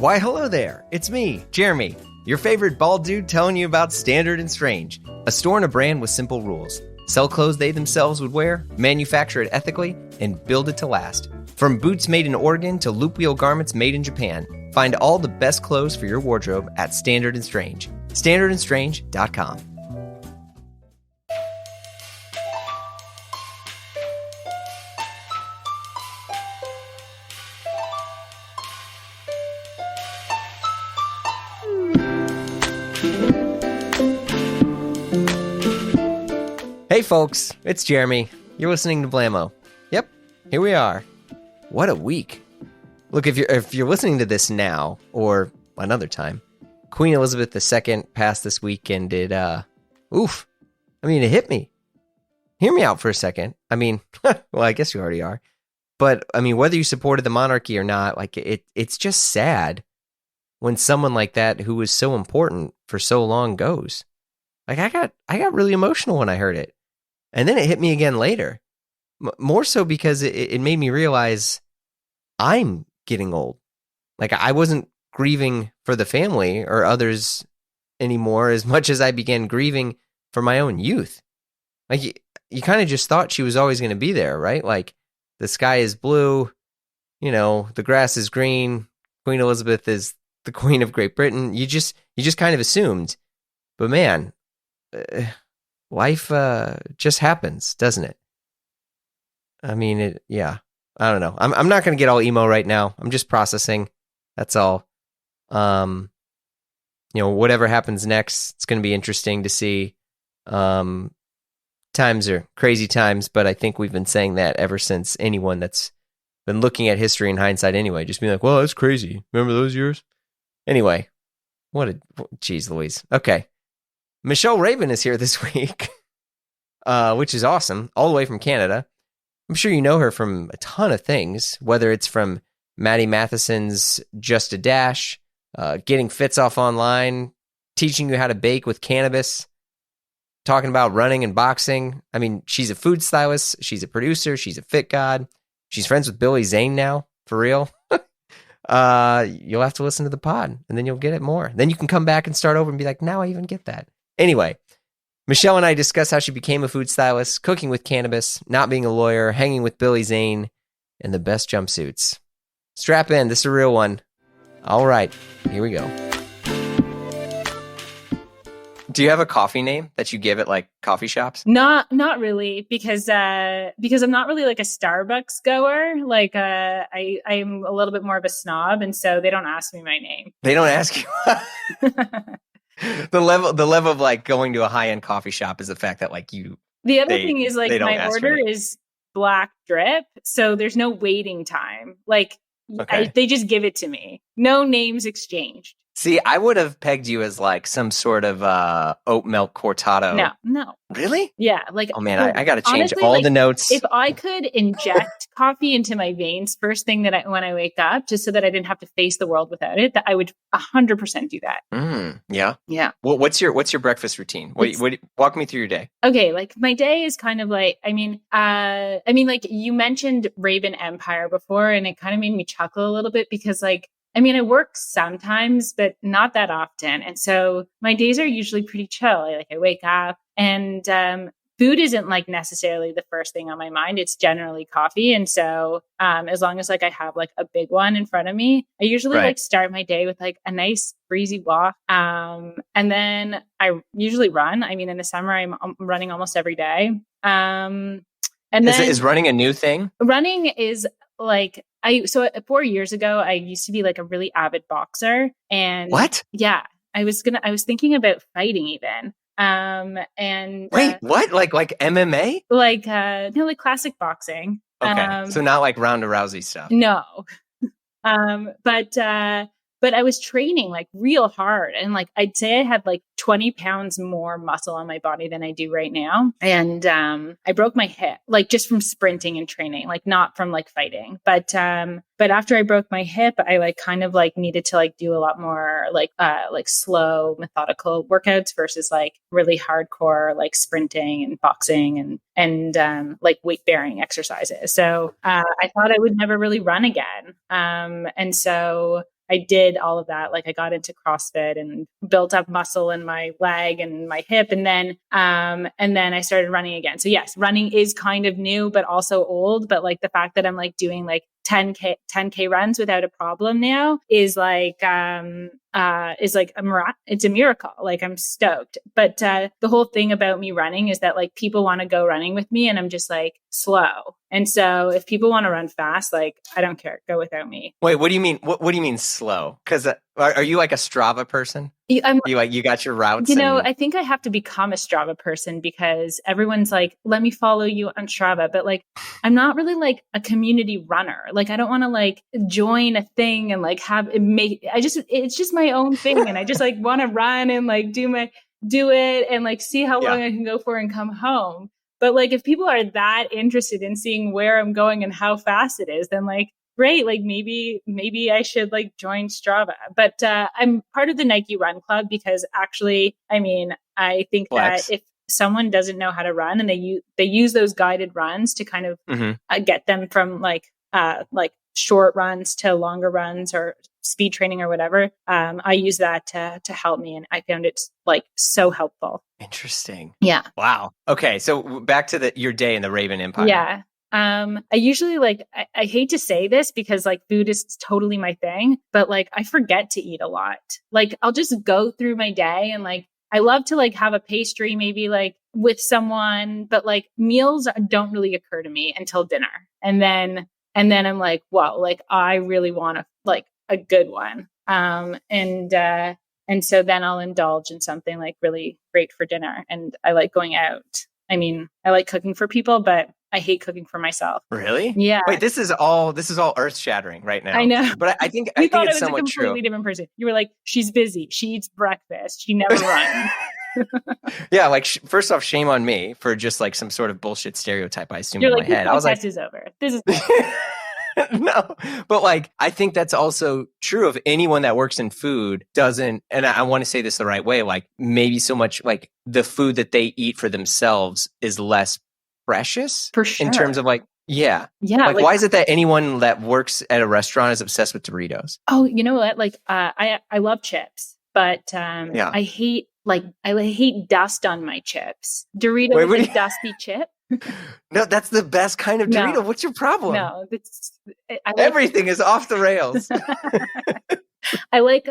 Why, hello there. It's me, Jeremy, your favorite bald dude telling you about Standard and Strange, a store and a brand with simple rules. Sell clothes they themselves would wear, manufacture it ethically, and build it to last. From boots made in Oregon to loop wheel garments made in Japan, find all the best clothes for your wardrobe at Standard and Strange. StandardandStrange.com. Hey folks, it's Jeremy. You're listening to Blammo. Yep, here we are. What a week. Look, if you're listening to this now or another time, Queen Elizabeth II passed this week and it hit me. Hear me out for a second. I mean, well, I guess you already are. But I mean, whether you supported the monarchy or not, like it's just sad when someone like that who was so important for so long goes. Like I got really emotional when I heard it. And then it hit me again later, more so because it made me realize I'm getting old. Like I wasn't grieving for the family or others anymore as much as I began grieving for my own youth. Like you kind of just thought she was always going to be there, right? Like the sky is blue, the grass is green. Queen Elizabeth is the Queen of Great Britain. You just kind of assumed, but man, life just happens, doesn't it? I mean, I don't know. I'm not going to get all emo right now. I'm just processing. That's all. Whatever happens next, it's going to be interesting to see. Times are crazy times, but I think we've been saying that ever since anyone that's been looking at history in hindsight anyway, just being like, well, that's crazy. Remember those years? Anyway, geez Louise. Okay. Michelle Rabin is here this week, which is awesome, all the way from Canada. I'm sure you know her from a ton of things, whether it's from Matty Matheson's Just a Dash, getting fits off online, teaching you how to bake with cannabis, talking about running and boxing. I mean, she's a food stylist, she's a producer, she's a fit god, she's friends with Billy Zane now, for real. You'll have to listen to the pod, and then you'll get it more. Then you can come back and start over and be like, now I even get that. Anyway, Michelle and I discuss how she became a food stylist, cooking with cannabis, not being a lawyer, hanging with Billy Zane, and the best jumpsuits. Strap in, this is a real one. All right, here we go. Do you have a coffee name that you give at like coffee shops? Not really, because I'm not really like a Starbucks goer. Like I'm a little bit more of a snob, and so they don't ask me my name. They don't ask you. The level of like going to a high-end coffee shop is the fact that like you. The other thing is like my order is black drip, so there's no waiting time. Like okay. They just give it to me. No names exchanged. See, I would have pegged you as like some sort of oat milk cortado. No. Really? Yeah. Like, oh man, I got to change honestly, all the notes. If I could inject coffee into my veins first thing when I wake up, just so that I didn't have to face the world without it, that I would 100% do that. Yeah. Yeah. Well, what's your breakfast routine? Walk me through your day. Okay, like my day is kind of like, I mean, like you mentioned Rabin Empire before, and it kind of made me chuckle a little bit because like, I mean, I work sometimes, but not that often. And so my days are usually pretty chill. I wake up and food isn't like necessarily the first thing on my mind. It's generally coffee. And so as long as like I have like a big one in front of me, I usually like start my day with like a nice breezy walk. And then I usually run. I mean, in the summer, I'm running almost every day. And then is running a new thing? Running is like, 4 years ago, I used to be like a really avid boxer. And what? Yeah, I was thinking about fighting even. And wait, what? Like MMA? Like like classic boxing. Okay, so not like Ronda Rousey stuff. No. But I was training like real hard, and like I'd say I had like 20 pounds more muscle on my body than I do right now. And I broke my hip, like just from sprinting and training, like not from like fighting. But after I broke my hip, I like kind of like needed to like do a lot more like slow, methodical workouts versus like really hardcore like sprinting and boxing and like weight bearing exercises. So I thought I would never really run again. And so I did all of that. Like I got into CrossFit and built up muscle in my leg and my hip. And then I started running again. So yes, running is kind of new, but also old. But like the fact that I'm like doing like 10K runs without a problem now is like it's a miracle. Like I'm stoked. But the whole thing about me running is that like people want to go running with me and I'm just like slow. And so if people want to run fast, like I don't care, go without me. Wait, what do you mean? What do you mean slow? Because are you like a Strava person? You got your routes? I think I have to become a Strava person because everyone's like, let me follow you on Strava. But like, I'm not really like a community runner. Like, I don't want to like join a thing and like it's just my own thing. And I just like want to run and like do it and like see how long I can go for and come home. But like, if people are that interested in seeing where I'm going and how fast it is, then like, great. Like maybe I should like join Strava, but I'm part of the Nike Run Club because actually, I mean, I think that if someone doesn't know how to run and they use those guided runs to kind of get them from like short runs to longer runs or speed training or whatever. I use that to help me. And I found it like so helpful. Interesting. Yeah. Wow. Okay. So back to your day in the Rabin Empire. Yeah. I usually like, I hate to say this because like food is totally my thing, but like I forget to eat a lot. Like I'll just go through my day and like, I love to like have a pastry maybe like with someone, but like meals don't really occur to me until dinner. And then I'm like, wow, like I really want a good one. And so then I'll indulge in something like really great for dinner. And I like going out. I mean, I like cooking for people, but I hate cooking for myself. Really? Yeah. Wait, this is all earth shattering right now. I know. But I think it's somewhat a completely different person. You were like, she's busy. She eats breakfast. She never runs. Yeah, like first off, shame on me for just like some sort of bullshit stereotype I assumed You're in like, my head. I was like, this is over. This is no, but like, I think that's also true of anyone that works in food doesn't, and I want to say this the right way, like maybe so much like the food that they eat for themselves is less precious for sure. In terms of like, yeah. Like why is it that anyone that works at a restaurant is obsessed with Doritos? Oh, you know what? Like, I love chips, but I hate dust on my chips. Doritos is a dusty chip. No, that's the best kind of Dorito. No. What's your problem? No, everything is off the rails. I like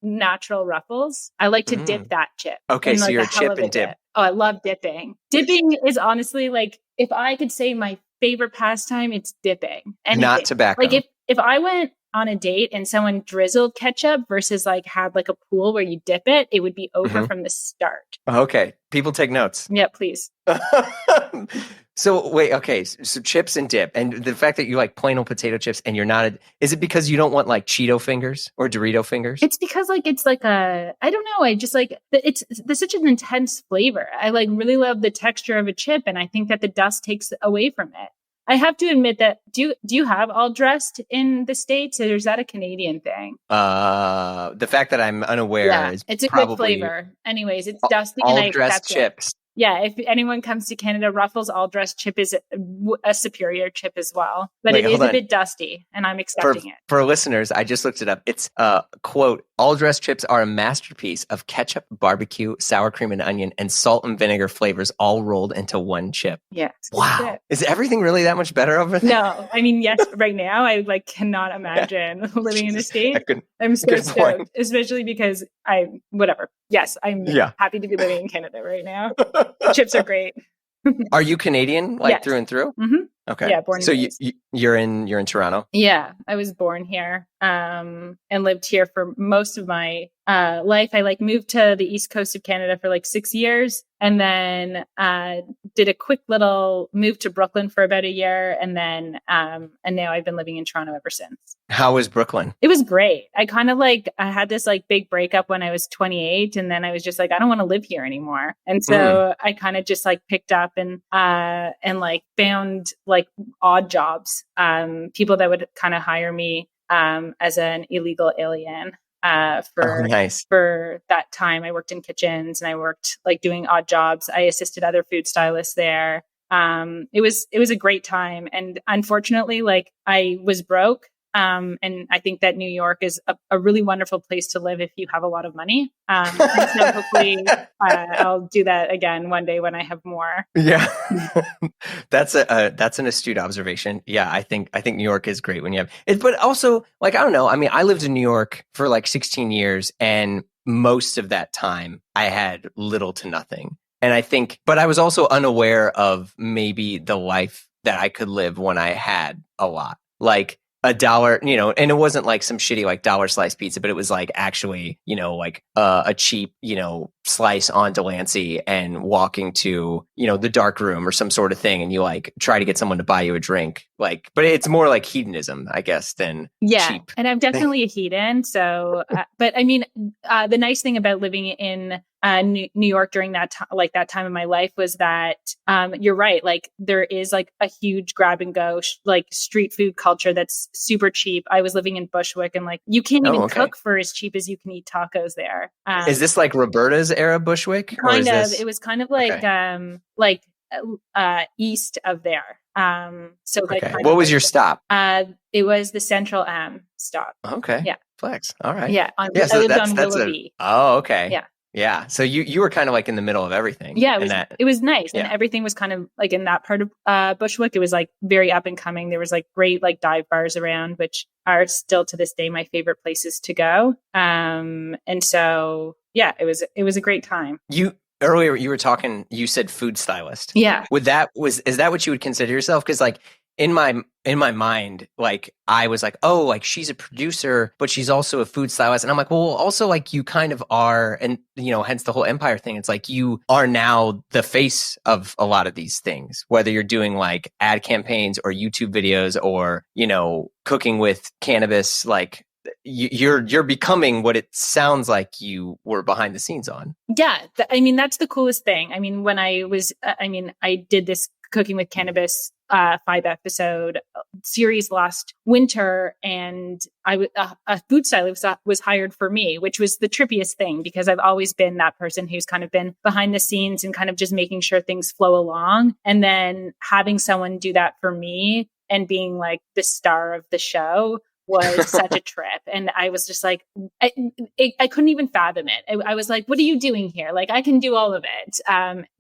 natural Ruffles. I like to dip that chip. Okay, so you're a chip and dip. Oh, I love dipping. Dipping is honestly like if I could say my favorite pastime, it's dipping. Anything. Not tobacco. Like if I went on a date and someone drizzled ketchup versus like had like a pool where you dip it, it would be over from the start. Okay. People take notes. Yeah, please. So wait, okay. So chips and dip. And the fact that you like plain old potato chips and you're not, is it because you don't want like Cheeto fingers or Dorito fingers? It's because like, it's like I don't know. I just like, there's such an intense flavor. I like really love the texture of a chip. And I think that the dust takes away from it. I have to admit that, do you have all dressed in the States, or is that a Canadian thing? The fact that I'm unaware is it's a probably good flavor. Anyways, it's dusty. All and I dressed chips. Yeah, if anyone comes to Canada, Ruffles all dressed chip is a superior chip as well. But it is a bit dusty, and I'm accepting it. For listeners, I just looked it up. It's quote, all dressed chips are a masterpiece of ketchup, barbecue, sour cream and onion, and salt and vinegar flavors all rolled into one chip. Yes. Wow. Is everything really that much better over there? No. I mean, yes, right now I like cannot imagine living in the States. I'm so stoked, especially because whatever. Yes, I'm happy to be living in Canada right now. Chips are great. Are you Canadian, through and through? Mm-hmm. Okay. Yeah, born. So you're in Toronto. Yeah, I was born here, and lived here for most of my life. I moved to the East Coast of Canada for 6 years, and then did a quick little move to Brooklyn for about a year, and then and now I've been living in Toronto ever since. How was Brooklyn? It was great. I kind of I had this big breakup when I was 28, and then I was just I don't want to live here anymore, and so I kind of just picked up and found odd jobs, people that would kind of hire me as an illegal alien. For that time, I worked in kitchens and I worked doing odd jobs. I assisted other food stylists there. It was a great time, and unfortunately, I was broke. And I think that New York is a really wonderful place to live if you have a lot of money. And so hopefully I'll do that again one day when I have more. Yeah. That's an astute observation. Yeah, I think New York is great when you have it, but also like, I don't know. I mean, I lived in New York for like 16 years, and most of that time I had little to nothing. And I think, but I was also unaware of maybe the life that I could live when I had a lot. Like $1, and it wasn't like some shitty like dollar slice pizza, but it was like actually, like a cheap, slice on Delancey, and walking to, the dark room or some sort of thing. And you like try to get someone to buy you a drink, like, but it's more like hedonism, I guess, than cheap. And I'm definitely a hedon. So, but I mean, the nice thing about living in New York during that that time of my life was that you're right. Like there is like a huge grab and go like street food culture that's super cheap. I was living in Bushwick, and like you can't even cook for as cheap as you can eat tacos there. Is this like Roberta's era Bushwick? Kind of. It was kind of like east of there. So like, what was your stop? It was the Central M stop. Okay. Yeah. Flex. All right. Yeah. I lived on Willoughby. Oh, okay. Yeah. Yeah. So you were kind of like in the middle of everything. Yeah. It was nice. Yeah. And everything was kind of like in that part of Bushwick. It was like very up and coming. There was like great like dive bars around, which are still to this day my favorite places to go. And so, yeah, it was a great time. Earlier you were talking, you said food stylist. Yeah. Is that what you would consider yourself? Because like in my mind, like I was like, oh, like she's a producer, but she's also a food stylist. And I'm like, well, also like you kind of are, and hence the whole Empire thing. It's like you are now the face of a lot of these things, whether you're doing like ad campaigns or YouTube videos or, cooking with cannabis, like you're becoming what it sounds like you were behind the scenes on. Yeah. I mean, that's the coolest thing. I mean, when I did this Cooking with Cannabis 5-episode series last winter, and a food stylist was hired for me, which was the trippiest thing because I've always been that person who's kind of been behind the scenes and kind of just making sure things flow along. And then having someone do that for me and being like the star of the show was such a trip. And I was just like, I couldn't even fathom it. I was like, what are you doing here? Like, I can do all of it.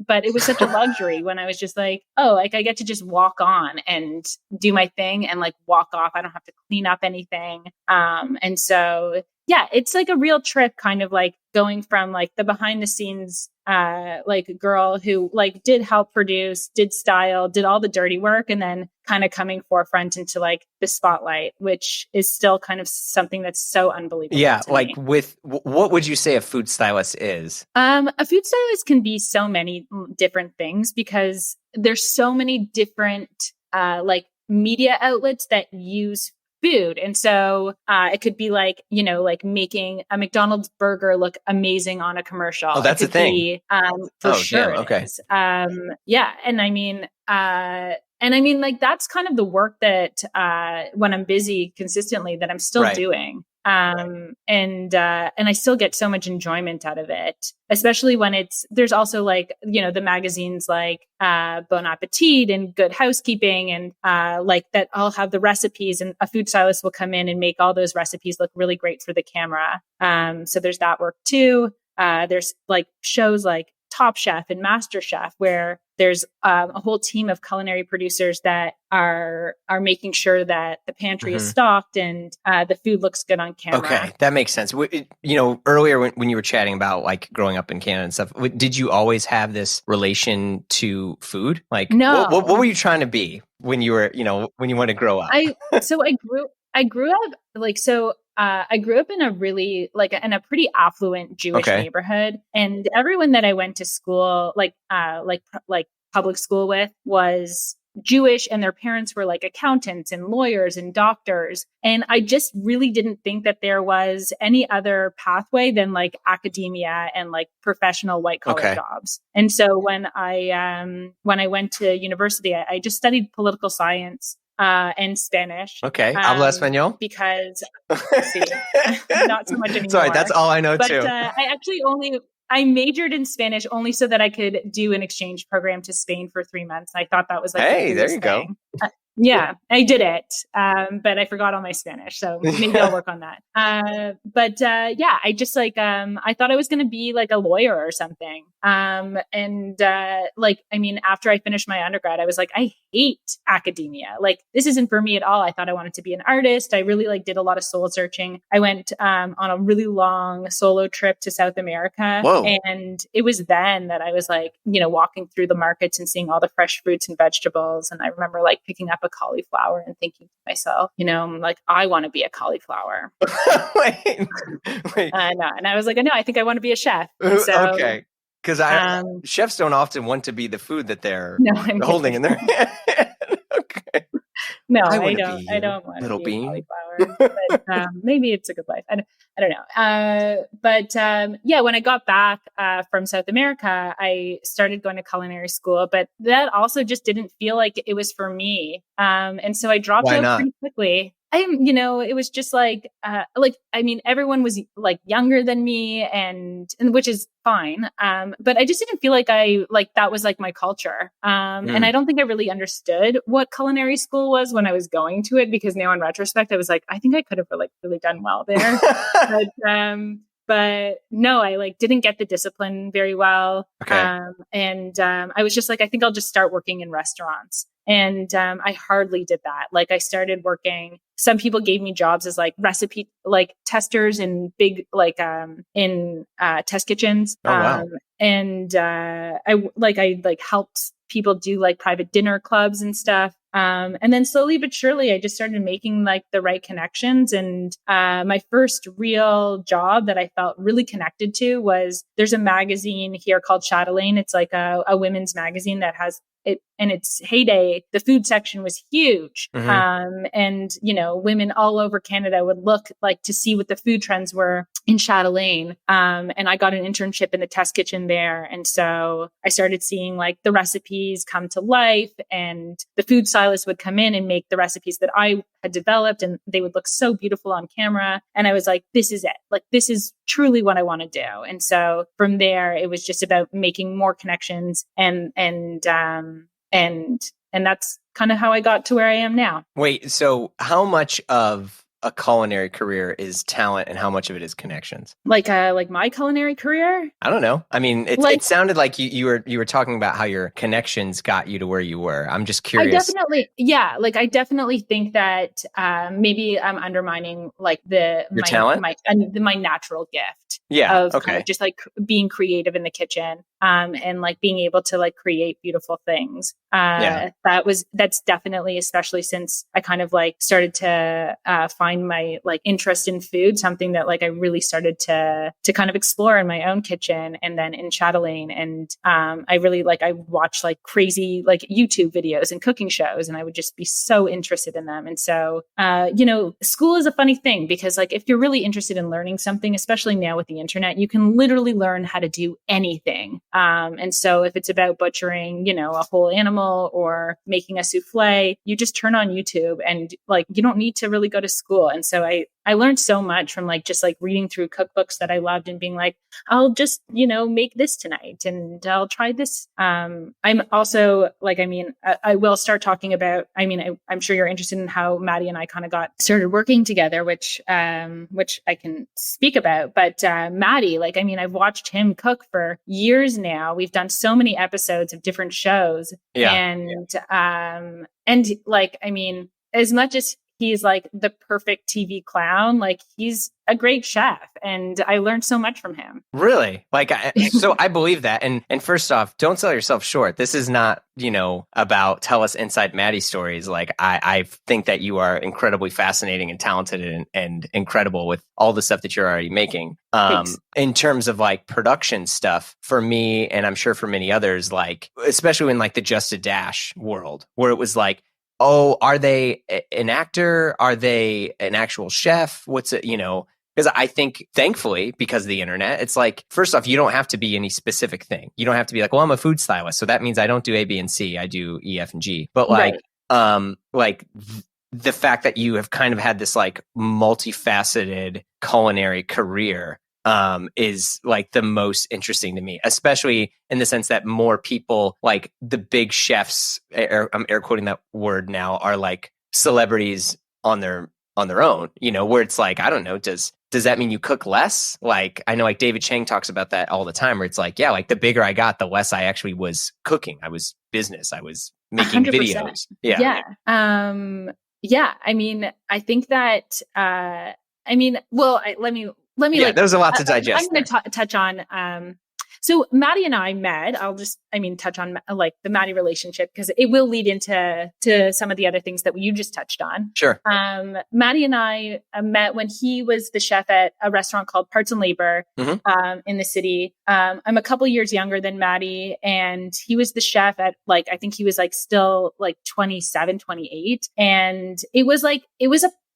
But it was such a luxury when I was just like, oh, like I get to just walk on and do my thing and like walk off. I don't have to clean up anything. And so, yeah, it's like a real trip, kind of like going from like the behind the scenes like girl who like did help produce, did style, did all the dirty work, and then kind of coming forefront into like the spotlight, which is still kind of something that's so unbelievable. Yeah. Like what would you say a food stylist is? A food stylist can be so many different things because there's so many different like media outlets that use food. And so it could be like, like making a McDonald's burger look amazing on a commercial. Oh, that's a thing. For sure. Damn, okay. Yeah. And I mean, like that's kind of the work that when I'm busy consistently that I'm still doing. And I still get so much enjoyment out of it, especially when there's also like, the magazines like, Bon Appetit and Good Housekeeping and, like that I'll have the recipes and a food stylist will come in and make all those recipes look really great for the camera. So there's that work too. There's like shows like Top Chef and Masterchef, where there's a whole team of culinary producers that are making sure that the pantry is stocked and the food looks good on camera. Okay, that makes sense. Earlier when you were chatting about like growing up in Canada and stuff, did you always have this relation to food? Like, no. What were you trying to be when you were, when you wanted to grow up? I grew up like so. I grew up in a really in a pretty affluent Jewish neighborhood, and everyone that I went to school, like public school with, was Jewish, and their parents were like accountants and lawyers and doctors. And I just really didn't think that there was any other pathway than like academia and like professional white collar jobs. And so when I went to university, I just studied political science. And Spanish. Okay. Habla español? Because, not so much anymore. Sorry, that's all I know too. But I majored in Spanish only so that I could do an exchange program to Spain for 3 months. I thought that was like, hey, there you go. Yeah, I did it, but I forgot all my Spanish, so maybe I'll work on that. Yeah, I just like I thought I was going to be like a lawyer or something. After I finished my undergrad, I was like, I hate academia. Like, this isn't for me at all. I thought I wanted to be an artist. I really like did a lot of soul searching. I went on a really long solo trip to South America, and it was then that I was like, walking through the markets and seeing all the fresh fruits and vegetables, and I remember like picking up a cauliflower and thinking to myself, I'm like, I want to be a cauliflower. wait. And I was like, no, I think I want to be a chef. So, okay. Because chefs don't often want to be the food that they're holding in their hand. Okay. No, I don't want to be a cauliflower. But maybe it's a good life. I don't know. When I got back from South America, I started going to culinary school, but that also just didn't feel like it was for me. And so I dropped out pretty quickly. It was just everyone was like younger than me and which is fine. But I just didn't feel like that was like my culture. And I don't think I really understood what culinary school was when I was going to it, because now in retrospect, I was like, I think I could have like really done well there. But no, I like didn't get the discipline very well. Okay. I was just like, I think I'll just start working in restaurants. And I hardly did that. Like, I started working. Some people gave me jobs as like recipe, like testers in big, like in test kitchens. Oh, wow. I helped people do like private dinner clubs and stuff. And then slowly but surely, I just started making like the right connections. And my first real job that I felt really connected to was, there's a magazine here called Chatelaine. It's like a women's magazine that has it in its heyday. The food section was huge. And women all over Canada would look like to see what the food trends were in Chatelaine. And I got an internship in the test kitchen there. And so I started seeing like the recipes come to life, and the food stylist would come in and make the recipes that I had developed, and they would look so beautiful on camera. And I was like, this is it. Like, this is truly what I want to do. And so from there, it was just about making more connections and that's kind of how I got to where I am now. Wait, so how much of a culinary career is talent and how much of it is connections? Like my culinary career? I don't know. I mean, it sounded like you were talking about how your connections got you to where you were. I'm just curious. I definitely think that maybe I'm undermining like your talent, my natural gift. Yeah. Of kind of just like being creative in the kitchen, and like being able to like create beautiful things. That's definitely, especially since I kind of like started to find my like interest in food, something that like I really started to kind of explore in my own kitchen and then in Chatelaine. And I watched like crazy like YouTube videos and cooking shows, and I would just be so interested in them. And so school is a funny thing, because like if you're really interested in learning something, especially now with the internet, you can literally learn how to do anything. And so if it's about butchering, a whole animal or making a souffle, you just turn on YouTube, and like, you don't need to really go to school. And so I learned so much from like, just like reading through cookbooks that I loved and being like, I'll just, make this tonight and I'll try this. I'm also like, I will start talking about, I'm sure you're interested in how Matty and I kind of got started working together, which I can speak about. But Matty, like, I've watched him cook for years now. We've done so many episodes of different shows. And like, as much as he's like the perfect TV clown, like he's a great chef, and I learned so much from him. Really? Like, so I believe that. And first off, don't sell yourself short. This is not, about tell us inside Matty stories. Like, I think that you are incredibly fascinating and talented and incredible with all the stuff that you're already making. In terms of like production stuff, for me, and I'm sure for many others, like, especially in like the Just a Dash world, where it was like, oh, are they an actor? Are they an actual chef? What's it, because I think, thankfully, because of the internet, it's like, first off, you don't have to be any specific thing. You don't have to be like, well, I'm a food stylist, so that means I don't do A, B, and C. I do E, F, and G. But like, the fact that you have kind of had this like multifaceted culinary career, is like the most interesting to me, especially in the sense that more people, like the big chefs, I'm air quoting that word now, are like celebrities on their own, you know, where it's like, I don't know, does that mean you cook less? Like, I know like David Chang talks about that all the time, where it's like, yeah, like the bigger I got, the less I actually was cooking. I was business. I was making 100%. videos. Yeah. Yeah. I mean, I think that, let me Yeah, there's a lot to digest. I'm going to touch on, so Matty and I met. Touch on like the Matty relationship, because it will lead into some of the other things that you just touched on. Sure. Matty and I met when he was the chef at a restaurant called Parts and Labor in the city. I'm a couple years younger than Matty, and he was the chef at like, I think he was like still like 27, 28. And it was a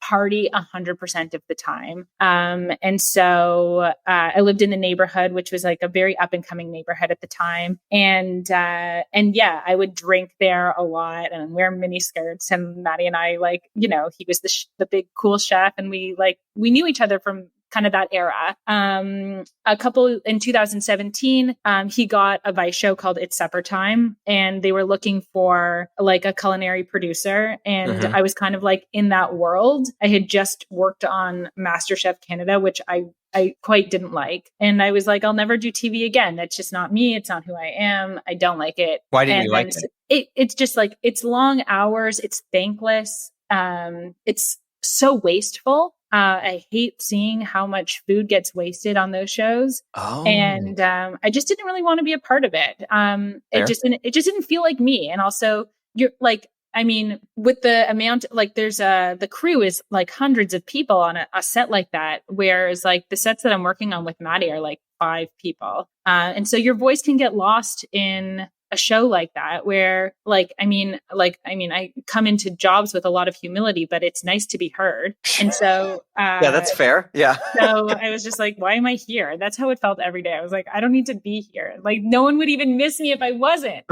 party 100% of the time. And so I lived in the neighborhood, which was like a very up and coming neighborhood at the time. And yeah, I would drink there a lot and wear mini skirts. And Matty and I, like, you know, he was the big cool chef, and we knew each other from kind of that era. A couple in 2017, he got a Vice show called It's Supper Time, and they were looking for like a culinary producer. And I was kind of like in that world. I had just worked on MasterChef Canada, which I quite didn't like. And I was like, I'll never do TV again. That's just not me. It's not who I am. I don't like it. Why didn't you like it? It's just like, it's long hours. It's thankless. It's so wasteful. I hate seeing how much food gets wasted on those shows. Oh. And I just didn't really want to be a part of it. It just didn't feel like me. And also, you're like, I mean, with the amount, like there's the crew is like hundreds of people on a set like that. Whereas like the sets that I'm working on with Matty are like 5 people. And so your voice can get lost in a show like that, where I come into jobs with a lot of humility, but it's nice to be heard. And so, yeah, that's fair. Yeah. So I was just like, why am I here? That's how it felt every day. I was like, I don't need to be here. Like, no one would even miss me if I wasn't.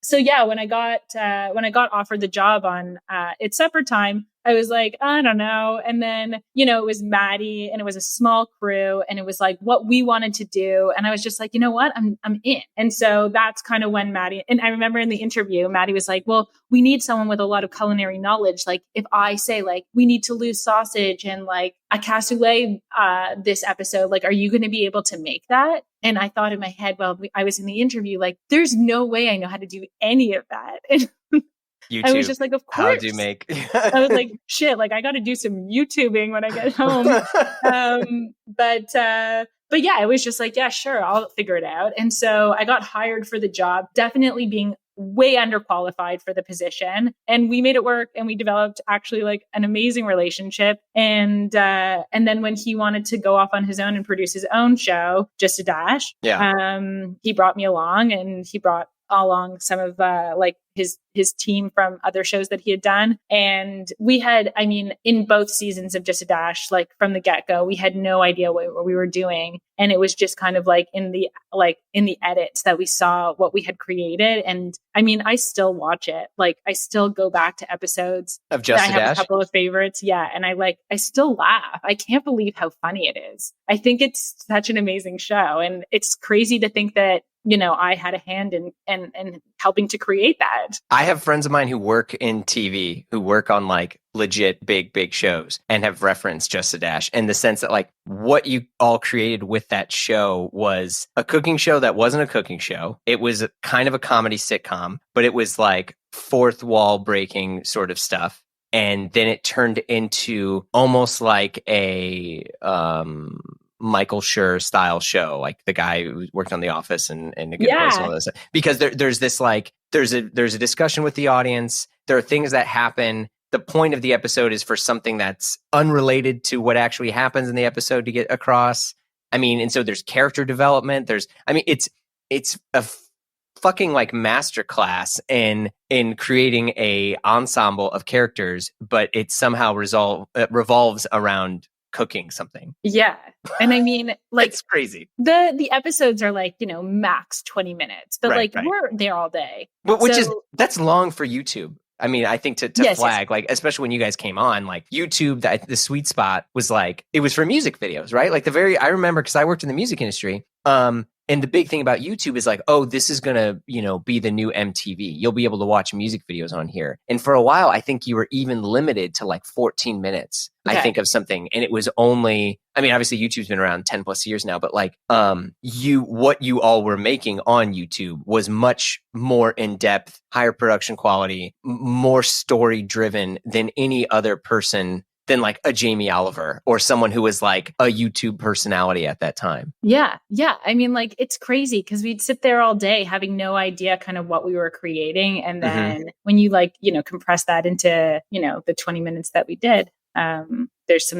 So yeah, when I got offered the job on It's Supper Time, I was like, I don't know. And then, you know, it was Matty, and it was a small crew, and it was like what we wanted to do. And I was just like, you know what, I'm in. And so that's kind of when Matty, and I remember in the interview, Matty was like, well, we need someone with a lot of culinary knowledge. Like if I say like, we need to lose sausage and like a cassoulet this episode, like, are you going to be able to make that? And I thought in my head, well, I was in the interview, like, there's no way I know how to do any of that. And YouTube. I was just like, of course. How do you make? I was like, shit, like I got to do some YouTubing when I get home. But yeah, I was just like, yeah, sure, I'll figure it out. And so I got hired for the job, definitely being way underqualified for the position. And we made it work, and we developed actually like an amazing relationship. And then when he wanted to go off on his own and produce his own show, Just a Dash, he brought me along, and he brought along some of like his team from other shows that he had done. And we had, I mean, in both seasons of Just a Dash, like from the get-go, we had no idea what we were doing. And it was just kind of like in the edits that we saw what we had created. And I mean, I still watch it. Like I still go back to episodes of Just a Dash. I have a couple of favorites. Yeah. And I still laugh. I can't believe how funny it is. I think it's such an amazing show. And it's crazy to think that, you know, I had a hand in helping to create that. I have friends of mine who work in TV, who work on like legit big shows, and have referenced Just a Dash, in the sense that like what you all created with that show was a cooking show that wasn't a cooking show. It was a kind of a comedy sitcom, but it was like fourth wall breaking sort of stuff. And then it turned into almost like a Michael Schur style show, like the guy who worked on The Office and A Good Place and all this. Because there's this like there's a discussion with the audience. There are things that happen. The point of the episode is for something that's unrelated to what actually happens in the episode to get across. I mean, and so there's character development. It's a fucking like masterclass in creating a ensemble of characters, but it somehow revolves around cooking something. Yeah. And I mean, like, it's crazy. The episodes are like, you know, max 20 minutes, but we're there all day. But that's long for YouTube. I mean, I think to Yes, flag, like, especially when you guys came on, like YouTube, the sweet spot was like, it was for music videos, right? Like I remember, because I worked in the music industry. And the big thing about YouTube is like, oh, this is going to, be the new MTV. You'll be able to watch music videos on here. And for a while, I think you were even limited to like 14 minutes, Okay. I think, of something. And it was only, I mean, obviously YouTube's been around 10 plus years now, but like, what you all were making on YouTube was much more in depth, higher production quality, more story driven than any other person, than like a Jamie Oliver or someone who was like a YouTube personality at that time. Yeah. Yeah. I mean, like, it's crazy because we'd sit there all day having no idea kind of what we were creating. And then when you like, compress that into, the 20 minutes that we did, there's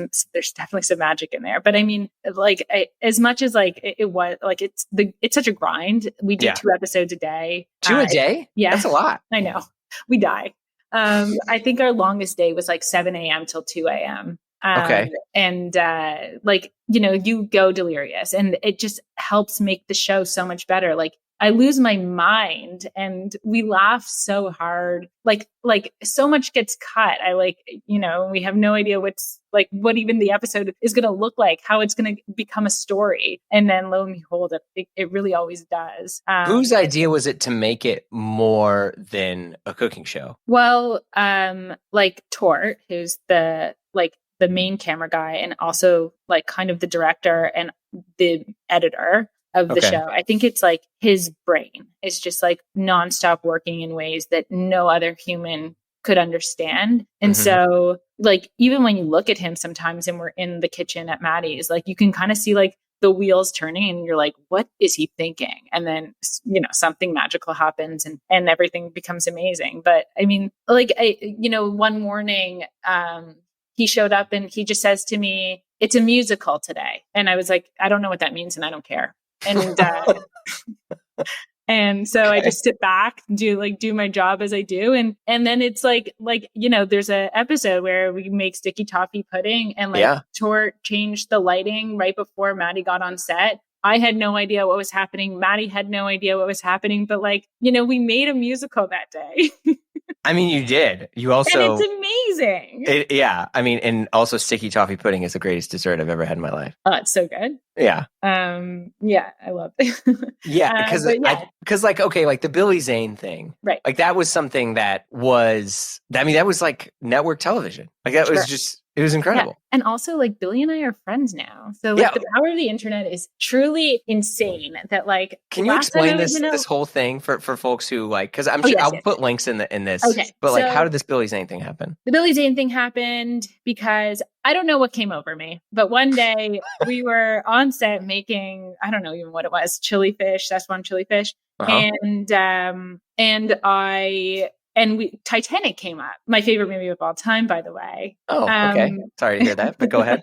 definitely some magic in there. But I mean, like, as much as like it was like, it's such a grind. We do 2 episodes a day. 2 a day? Yeah. That's a lot. I know. We die. I think our longest day was like 7 a.m. till 2 a.m. Okay. And like, you go delirious, and it just helps make the show so much better. Like, I lose my mind and we laugh so hard. Like so much gets cut. We have no idea what even the episode is going to look like, how it's going to become a story. And then lo and behold, it really always does. Whose idea was it to make it more than a cooking show? Well, like Tort, who's the main camera guy and also like kind of the director and the editor of the show. I think it's like his brain is just like nonstop working in ways that no other human could understand. And so like, even when you look at him sometimes and we're in the kitchen at Matty's, like you can kind of see like the wheels turning and you're like, what is he thinking? And then, something magical happens and everything becomes amazing. But I mean, like, one morning, he showed up and he just says to me, "It's a musical today." And I was like, I don't know what that means and I don't care. And and so I just sit back, do my job as I do. And then it's like, there's an episode where we make sticky toffee pudding and Tort changed the lighting right before Matty got on set. I had no idea what was happening. Matty had no idea what was happening, but we made a musical that day. I mean, you did. You also... And it's amazing. Yeah. I mean, and also sticky toffee pudding is the greatest dessert I've ever had in my life. Oh, it's so good. Yeah. Yeah, I love it. Yeah, because like the Billy Zane thing, right? Like that was something that was like network television. Like that was just, it was incredible. Yeah. And also like Billy and I are friends now. So like the power of the internet is truly insane. That like, can you explain this whole thing for folks who like, because I'm sure I'll put links in this. Okay. But like, how did this Billy Zane thing happen? The Billy Zane thing happened because I don't know what came over me, but one day we were on set making, I don't know even what it was, chili fish, Szechuan chili fish. Titanic came up, my favorite movie of all time, by the way. Oh, okay. Sorry to hear that, but go ahead.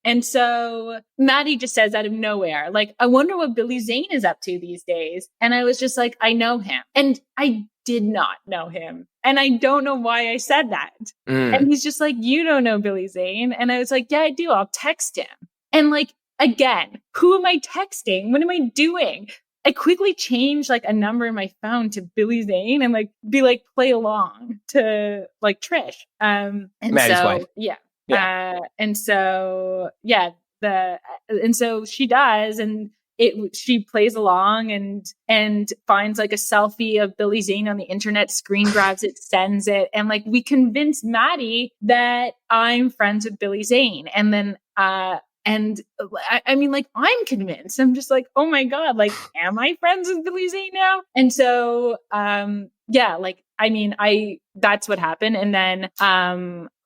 And so Matty just says out of nowhere, like, I wonder what Billy Zane is up to these days. And I was just like, I know him. And I did not know him. And I don't know why I said that. And he's just like, you don't know Billy Zane. And I was like, yeah, I do. I'll text him. And like, again, who am I texting? What am I doing? I quickly changed like a number in my phone to Billy Zane and like be like, play along to like Trish. And Maddie's wife. Yeah. And so she does, and she plays along and finds like a selfie of Billy Zane on the internet, screen grabs it, sends it. And like, we convinced Matty that I'm friends with Billy Zane. And then, and I mean, like, I'm convinced. I'm just like, oh my God, like, am I friends with Billy Zane now? And so, that's what happened. And then,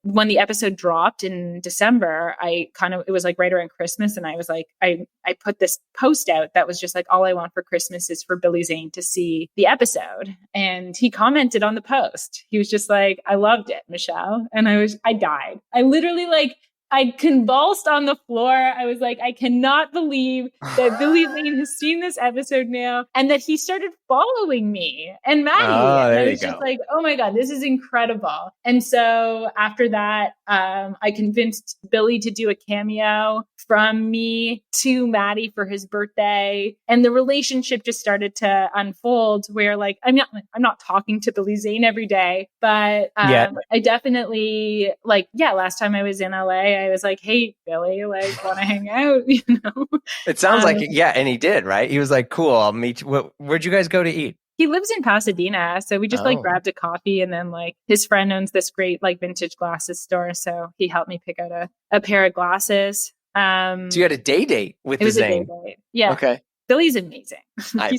when the episode dropped in December, it was like right around Christmas. And I was like, I put this post out that was just like, all I want for Christmas is for Billy Zane to see the episode. And he commented on the post. He was just like, I loved it, Michelle. And I died. I literally I convulsed on the floor. I was like, I cannot believe that Billy Zane has seen this episode now and that he started following me and Matty. Oh, there and I you was go. just like, oh my God, this is incredible. And so after that, I convinced Billy to do a cameo from me to Matty for his birthday. And the relationship just started to unfold where like, I'm not talking to Billy Zane every day, but I definitely like, last time I was in LA, I was like, hey, Billy, like, want to hang out? You know? It sounds like it. Yeah. And he did, right? He was like, cool, I'll meet you. Where'd you guys go to eat? He lives in Pasadena. So we just like grabbed a coffee, and then like his friend owns this great like vintage glasses store. So he helped me pick out a pair of glasses. So you had a date with the Zane. A day. Yeah. Okay. Billy's amazing.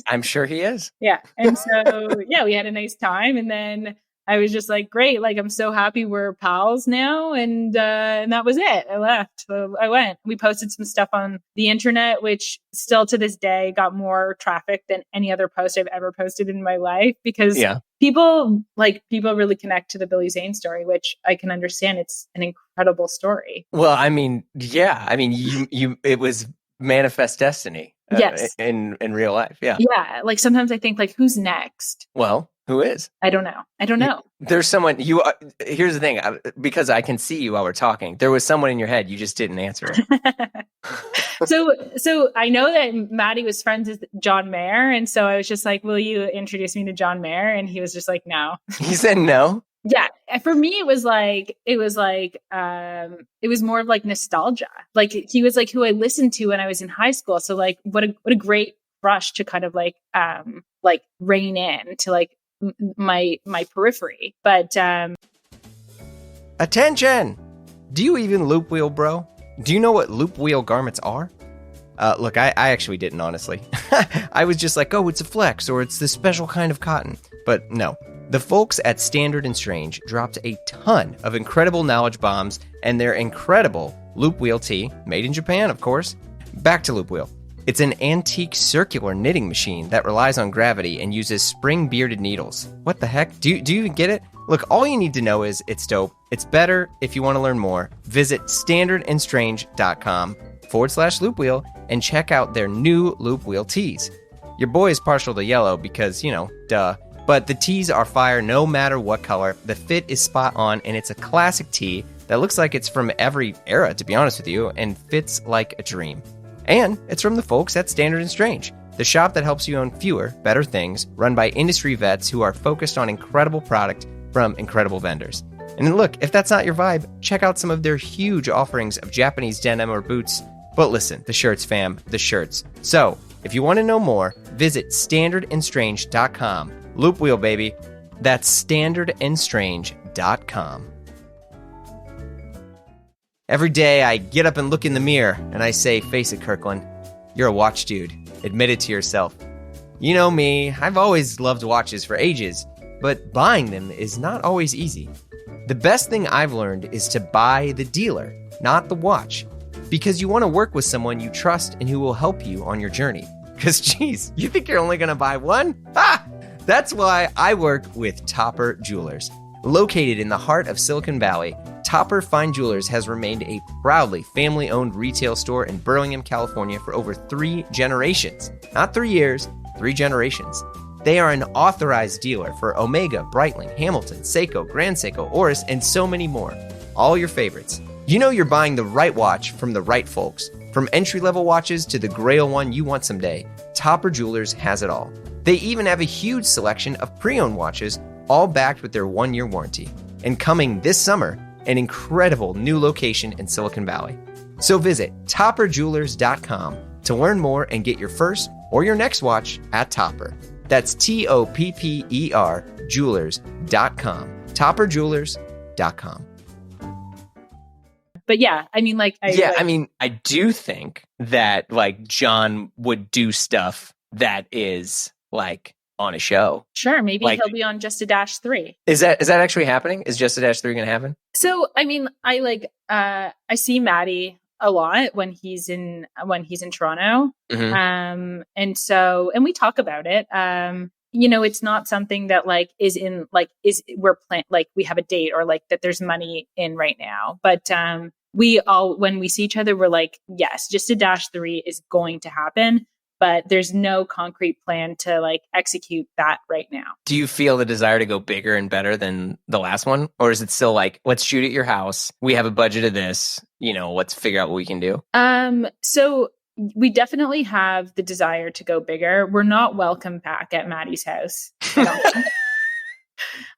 I'm sure he is. Yeah. And so, we had a nice time. And then I was just like, great. Like, I'm so happy we're pals now. And that was it. I left. So I went. We posted some stuff on the internet, which still to this day got more traffic than any other post I've ever posted in my life, because people really connect to the Billy Zane story, which I can understand. It's an incredible story. Well, I mean, it was manifest destiny. Yes. In real life. Yeah. Yeah. Like sometimes I think like, who's next? Well, who is? I don't know. There's someone here's the thing, because I can see you while we're talking. There was someone in your head. You just didn't answer it. So I know that Matty was friends with John Mayer. And so I was just like, will you introduce me to John Mayer? And he was just like, no. He said no. Yeah. For me, it was more of like nostalgia. Like he was like who I listened to when I was in high school. So like, what a great rush to kind of like rein in to like my periphery. But attention! Do you even loop wheel, bro? Do you know what loop wheel garments are? Look, I actually didn't, honestly. I was just like, oh, it's a flex, or it's this special kind of cotton. But no. The folks at Standard & Strange dropped a ton of incredible knowledge bombs and their incredible loop wheel tee, made in Japan, of course. Back to loop wheel. It's an antique circular knitting machine that relies on gravity and uses spring-bearded needles. What the heck? Do you even get it? Look, all you need to know is it's dope. It's better. If you want to learn more, visit standardandstrange.com/loop wheel and check out their new loop wheel tees. Your boy is partial to yellow because, duh. But the tees are fire no matter what color. The fit is spot on, and it's a classic tee that looks like it's from every era, to be honest with you, and fits like a dream. And it's from the folks at Standard & Strange, the shop that helps you own fewer, better things, run by industry vets who are focused on incredible product from incredible vendors. And look, if that's not your vibe, check out some of their huge offerings of Japanese denim or boots. But listen, the shirts, fam, the shirts. So, if you want to know more, visit standardandstrange.com. Loop wheel, baby. That's standardandstrange.com. Every day I get up and look in the mirror and I say, face it, Kirkland, you're a watch dude. Admit it to yourself. You know me, I've always loved watches for ages, but buying them is not always easy. The best thing I've learned is to buy the dealer, not the watch, because you want to work with someone you trust and who will help you on your journey. Because, geez, you think you're only going to buy one? Ha! That's why I work with Topper Jewelers. Located in the heart of Silicon Valley, Topper Fine Jewelers has remained a proudly family-owned retail store in Burlingame, California for over 3 generations. Not 3 years, 3 generations. They are an authorized dealer for Omega, Breitling, Hamilton, Seiko, Grand Seiko, Oris, and so many more. All your favorites. You know you're buying the right watch from the right folks. From entry-level watches to the grail one you want someday, Topper Jewelers has it all. They even have a huge selection of pre-owned watches, all backed with their 1-year warranty. And coming this summer, an incredible new location in Silicon Valley. So visit topperjewelers.com to learn more and get your first or your next watch at Topper. That's TOPPER jewelers.com. topperjewelers.com. But yeah, I mean, I do think that like John would do stuff that is like on a show. Sure, maybe he'll be on Just a Dash 3. Is that actually happening? Is Just a Dash 3 going to happen? So, I mean, I see Matty a lot when he's in Toronto. Mm-hmm. And we talk about it. It's not something that we have a date or like that there's money in right now. But when we see each other, we're like, yes, Just a Dash 3 is going to happen. but there's no concrete plan to like execute that right now. Do you feel the desire to go bigger and better than the last one? Or is it still like, let's shoot at your house. We have a budget of this, let's figure out what we can do? So we definitely have the desire to go bigger. We're not welcome back at Matty's house.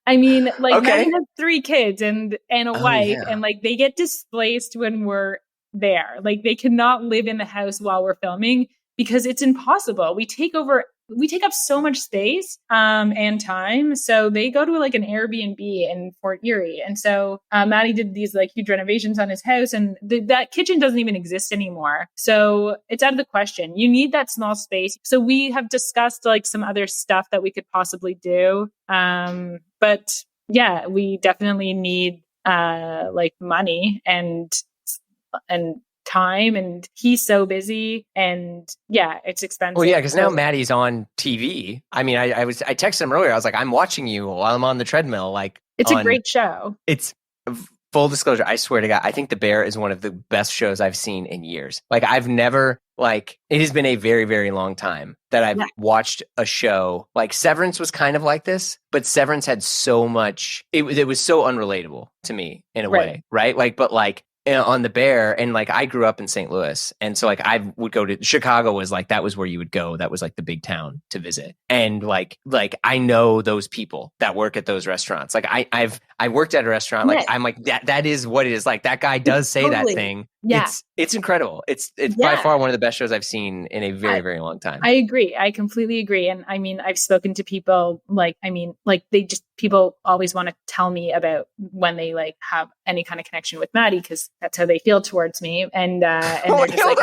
I mean, like, Okay. Matty has 3 kids and a wife, and like they get displaced when we're there. Like they cannot live in the house while we're filming because it's impossible. We take up so much space and time. So they go to like an Airbnb in Fort Erie. And so Matty did these like huge renovations on his house, and that kitchen doesn't even exist anymore. So it's out of the question. You need that small space. So we have discussed like some other stuff that we could possibly do. But yeah, we definitely need like money and time, and he's so busy, and yeah, it's expensive. Well, yeah, because now Matty's on TV. I mean, I texted him earlier. I was like, I'm watching you while I'm on the treadmill. Like, it's a great show. It's full disclosure. I swear to God, I think The Bear is one of the best shows I've seen in years. Like, I've never it has been a very, very long time that I've watched a show. Like Severance was kind of like this, but Severance had so much. It was so unrelatable to me in a way, right? Like, but like. On The Bear, and like I grew up in St. Louis, and so like I would go to Chicago was like that was where you would go. That was like the big town to visit, and like I know those people that work at those restaurants. Like I worked at a restaurant. Like I'm like that is what it is. Like that guy does say that thing. Yeah, it's incredible. It's by far one of the best shows I've seen in a very very long time. I agree. I completely agree. And I mean, I've spoken to people people always want to tell me about when they like have any kind of connection with Matty because that's how they feel towards me. And they're just like,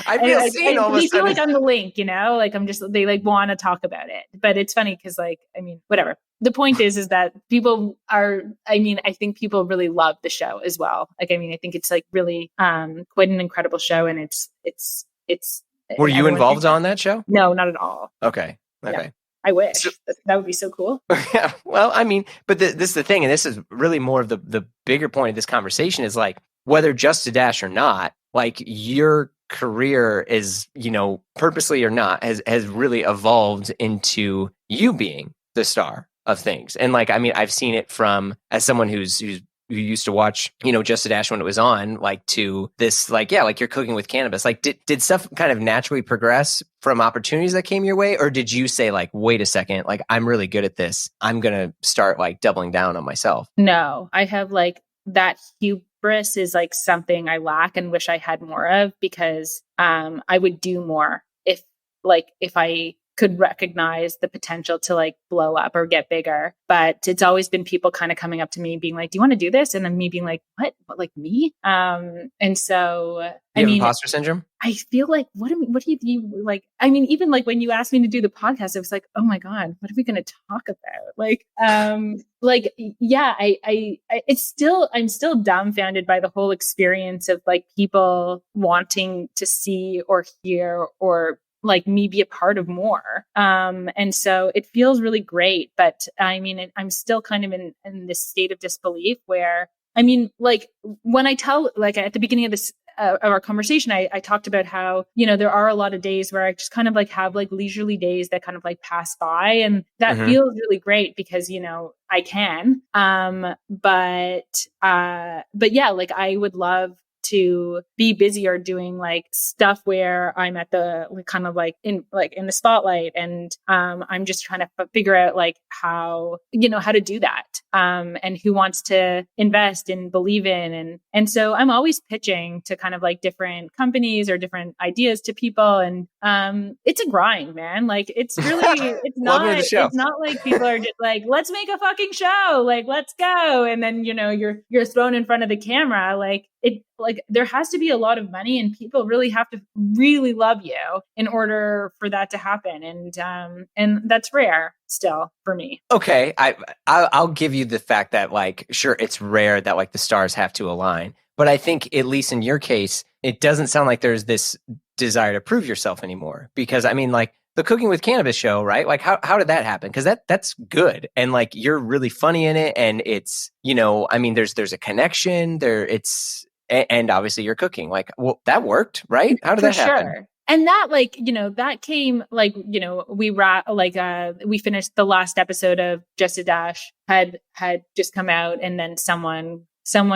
I feel seen all of a sudden. They feel like I'm the link, like they like want to talk about it. But it's funny because like, I mean, whatever. The point is that people are, I mean, I think people really love the show as well. Like, I mean, I think it's like really quite an incredible show, and it's. Were you involved on that show? No, not at all. Okay. Yeah. I wish. That would be so cool. Yeah. Well, I mean, but this is the thing, and this is really more of the bigger point of this conversation is like, whether just a dash or not, like your career is, purposely or not, has really evolved into you being the star of things. And like, I mean, I've seen it from as someone who used to watch, Just a Dash when it was on, like to this, like, yeah, like you're cooking with cannabis. Like, did stuff kind of naturally progress from opportunities that came your way? Or did you say like, wait a second, like I'm really good at this. I'm going to start like doubling down on myself? No, I have like that hubris is like something I lack and wish I had more of, because I would do more if I could recognize the potential to like blow up or get bigger. But it's always been people kind of coming up to me being like, do you want to do this? And then me being like, what like me? And so, I mean, imposter syndrome. I feel like, what do you like? I mean, even like when you asked me to do the podcast, it was like, oh my God, what are we going to talk about? Like, yeah, I'm still dumbfounded by the whole experience of like people wanting to see or hear or like me be a part of more. And so it feels really great, but I mean, I'm still kind of in this state of disbelief where, I mean, like when I tell, like at the beginning of this, of our conversation, I talked about how, there are a lot of days where I just kind of like have like leisurely days that kind of like pass by, and that feels really great because, I can, but yeah, like I would love to be busier doing like stuff where I'm at the kind of like in the spotlight, and I'm just trying to figure out like how to do that, and who wants to invest and believe in, and so I'm always pitching to kind of like different companies or different ideas to people, and it's a grind, man. Like it's really it's not like people are just like, let's make a fucking show, like let's go, and then you're thrown in front of the camera. Like there has to be a lot of money, and people really have to really love you in order for that to happen. And that's rare still for me. Okay. I'll give you the fact that like, sure, it's rare that like the stars have to align, but I think at least in your case, it doesn't sound like there's this desire to prove yourself anymore, because I mean, like the Cooking with Cannabis show, right? Like how did that happen? Because that's good, and like you're really funny in it, and it's I mean, there's a connection there. And obviously you're cooking. Like, well, that worked, right? How did that happen? Sure. And that, like, that came, like, we finished the last episode of Just a Dash had just come out, and then someone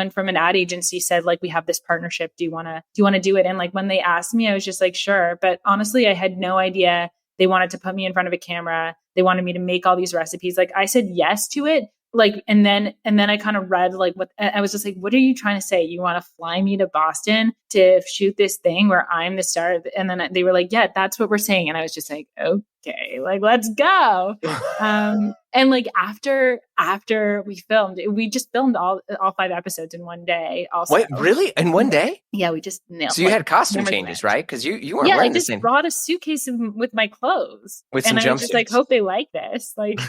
from an ad agency said, like, we have this partnership. Do you want to do it? And like, when they asked me, I was just like, sure. But honestly, I had no idea they wanted to put me in front of a camera. They wanted me to make all these recipes. Like, I said yes to it. Like, and then I kind of read, like, what I was just like, what are you trying to say? You want to fly me to Boston to shoot this thing where I'm the star? And then they were like, yeah, that's what we're saying. And I was just like, okay, like, let's go. And like, after we filmed, we just filmed all 5 episodes in one day. Also, wait, really? In one day? Yeah, we just nailed. So you had costume changes, right? Because you weren't wearing the same. I just brought a suitcase with my clothes, with some jumpsuits. I was just like, hope they like this, like.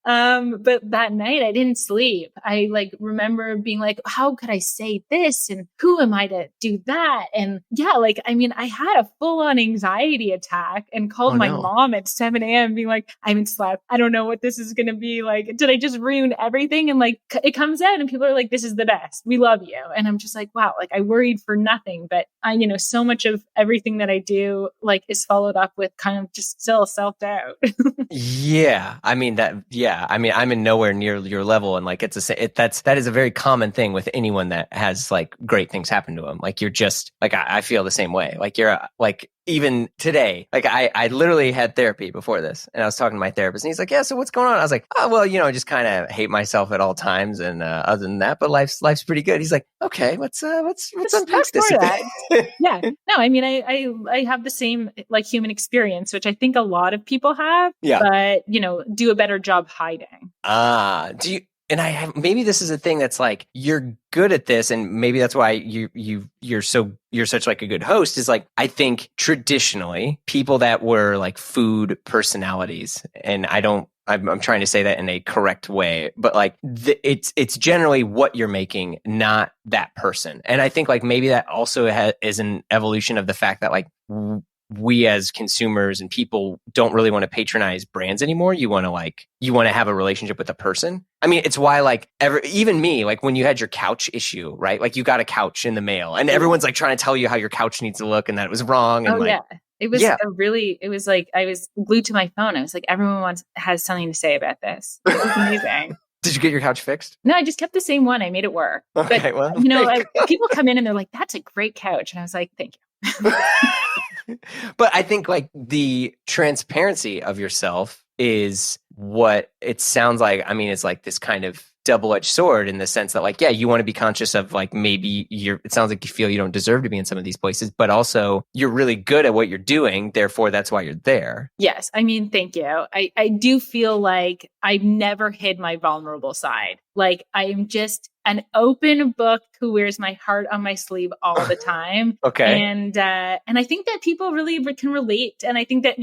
But that night I didn't sleep. I like remember being like, how could I say this? And who am I to do that? And yeah, like, I mean, I had a full on anxiety attack and called my mom at 7 a.m. being like, I haven't slept. I don't know what this is going to be like. Did I just ruin everything? And like, it comes out and people are like, this is the best. We love you. And I'm just like, wow, like I worried for nothing, but I, so much of everything that I do like is followed up with kind of just still self-doubt. Yeah. I mean, I'm in nowhere near your level. And like, that is a very common thing with anyone that has like great things happen to them. Like, you're just like, I feel the same way. Like, you're like, even today, like I literally had therapy before this, and I was talking to my therapist, and he's like, yeah, so what's going on? I was like, oh, well, I just kind of hate myself at all times. And other than that, but life's pretty good. He's like, okay, let's unpack this. Yeah. No, I mean, I have the same like human experience, which I think a lot of people have, but do a better job hiding. Do you? And maybe this is a thing that's like, you're good at this, and maybe that's why you're such like a good host, is like, I think traditionally people that were like food personalities, and I'm trying to say that in a correct way, but like it's generally what you're making, not that person. And I think like maybe that also is an evolution of the fact that like we as consumers and people don't really want to patronize brands anymore. You want to have a relationship with a person. I mean, it's why like even me, like when you had your couch issue, right? Like you got a couch in the mail and everyone's like trying to tell you how your couch needs to look and that it was wrong. And it was like, I was glued to my phone. I was like, everyone has something to say about this. It was amazing. Did you get your couch fixed? No, I just kept the same one. I made it work. Okay, but, people come in and they're like, that's a great couch. And I was like, thank you. But I think like the transparency of yourself is what it sounds like. I mean, it's like this kind of double-edged sword in the sense that like, yeah, you want to be conscious of like, maybe it sounds like you feel you don't deserve to be in some of these places, but also you're really good at what you're doing. Therefore, that's why you're there. Yes. I mean, thank you. I do feel like I've never hid my vulnerable side. Like I am just an open book who wears my heart on my sleeve all the time. Okay. And I think that people really can relate. And I think that,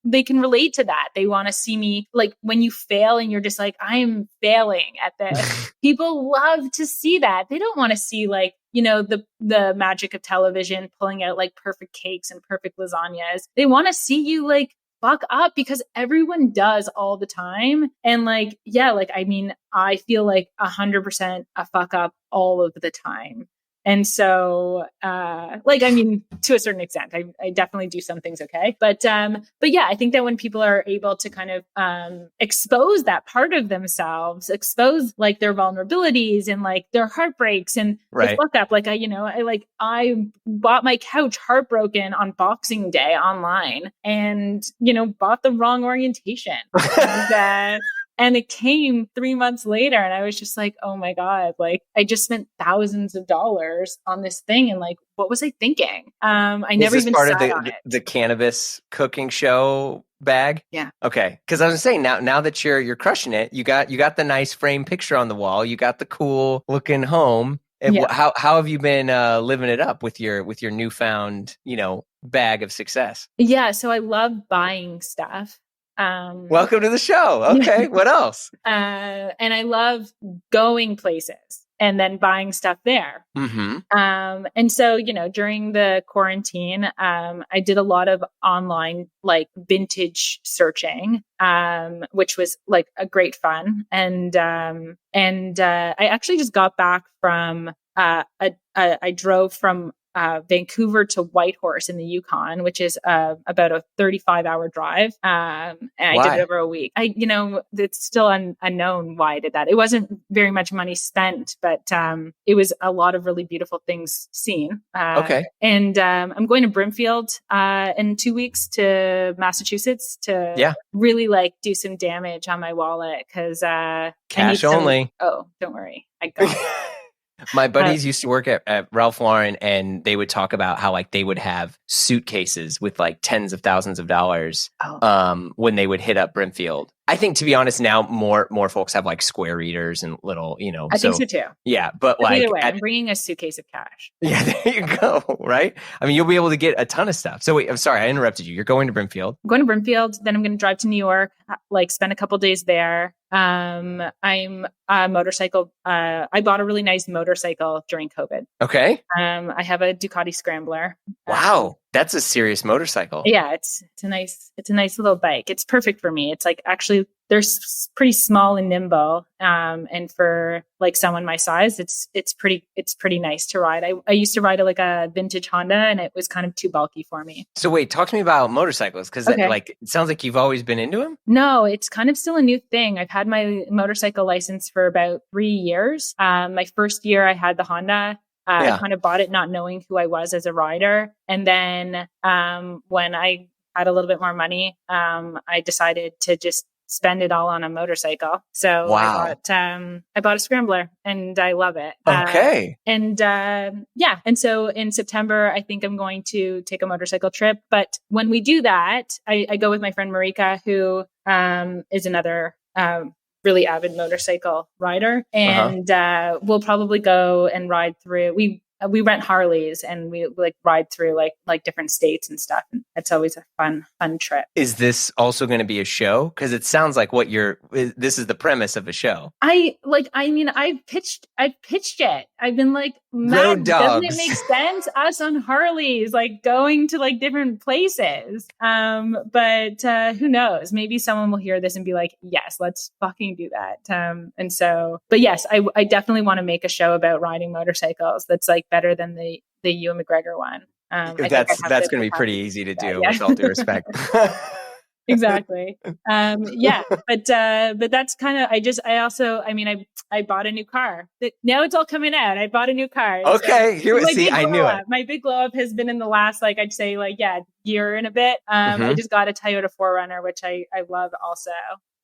they can relate to that. They want to see me like when you fail and you're just like, I am failing at this. People love to see that. They don't want to see like, the magic of television pulling out like perfect cakes and perfect lasagnas. They want to see you like fuck up because everyone does all the time. And like, yeah, like, I mean, I feel like 100% a fuck up all of the time. And so, like, I mean, to a certain extent, I definitely do some things okay. But yeah, I think that when people are able to kind of expose that part of themselves, expose like their vulnerabilities and like their heartbreaks and the fuck up, like I bought my couch heartbroken on Boxing Day online and, bought the wrong orientation. And it came 3 months later and I was just like, oh my God, like I just spent thousands of dollars on this thing. And like, what was I thinking? I never even part sat of on it. The cannabis cooking show bag? Yeah. Okay. Cause I was saying now that you're crushing it, you got the nice frame picture on the wall. You got the cool looking home. How have you been living it up with your newfound, bag of success? Yeah. So I love buying stuff. Welcome to the show. Okay. What else? And I love going places and then buying stuff there. Mm-hmm. And so, during the quarantine, I did a lot of online, like vintage searching, which was like a great fun. And I actually just got back from, I drove from Vancouver to Whitehorse in the Yukon, which is about a 35-hour drive. And I did it over a week. It's still unknown why I did that. It wasn't very much money spent, but it was a lot of really beautiful things seen. And I'm going to Brimfield in 2 weeks to Massachusetts to really like do some damage on my wallet because cash only. Oh, don't worry, I got it. My buddies used to work at Ralph Lauren, and they would talk about how like they would have suitcases with like tens of thousands of dollars when they would hit up Brimfield. I think, to be honest, now more folks have like square readers and little, I think so too. Yeah, but like either way, I'm bringing a suitcase of cash. Yeah, there you go. Right. I mean, you'll be able to get a ton of stuff. So wait, I'm sorry, I interrupted you. You're going to Brimfield. I'm going to Brimfield. Then I'm going to drive to New York, like spend a couple days there. I'm a motorcycle. I bought a really nice motorcycle during COVID. Okay. I have a Ducati Scrambler. Wow. That's a serious motorcycle. Yeah, it's a nice little bike. It's perfect for me. It's like actually they're pretty small and nimble. And for like someone my size, it's pretty nice to ride. I used to ride a vintage Honda, and it was kind of too bulky for me. So wait, talk to me about motorcycles because it sounds like you've always been into them. No, it's kind of still a new thing. I've had my motorcycle license for about 3 years. My first year I had the Honda. I kind of bought it not knowing who I was as a rider. And then when I had a little bit more money, I decided to just spend it all on a motorcycle. So I bought a Scrambler and I love it. Okay. And so in September, I think I'm going to take a motorcycle trip. But when we do that, I go with my friend Marika, who is another really avid motorcycle rider, and we'll probably go and ride through. We rent Harleys and we like ride through like different states and stuff. And it's always a fun trip. Is this also going to be a show? Because it sounds like this is the premise of a show. I've pitched it. I've been like, Matt, doesn't it make sense? Us on Harleys, like going to like different places. But who knows? Maybe someone will hear this and be like, yes, let's fucking do that. But yes, I definitely want to make a show about riding motorcycles that's like better than the Ewan McGregor one. That's going to be pretty easy to do, with all due respect. Exactly. But that's kind of, I bought a new car. Now it's all coming out. I bought a new car. Okay. I knew it. My big glow up has been in the last, I'd say year and a bit. I just got a Toyota 4Runner, which I love also.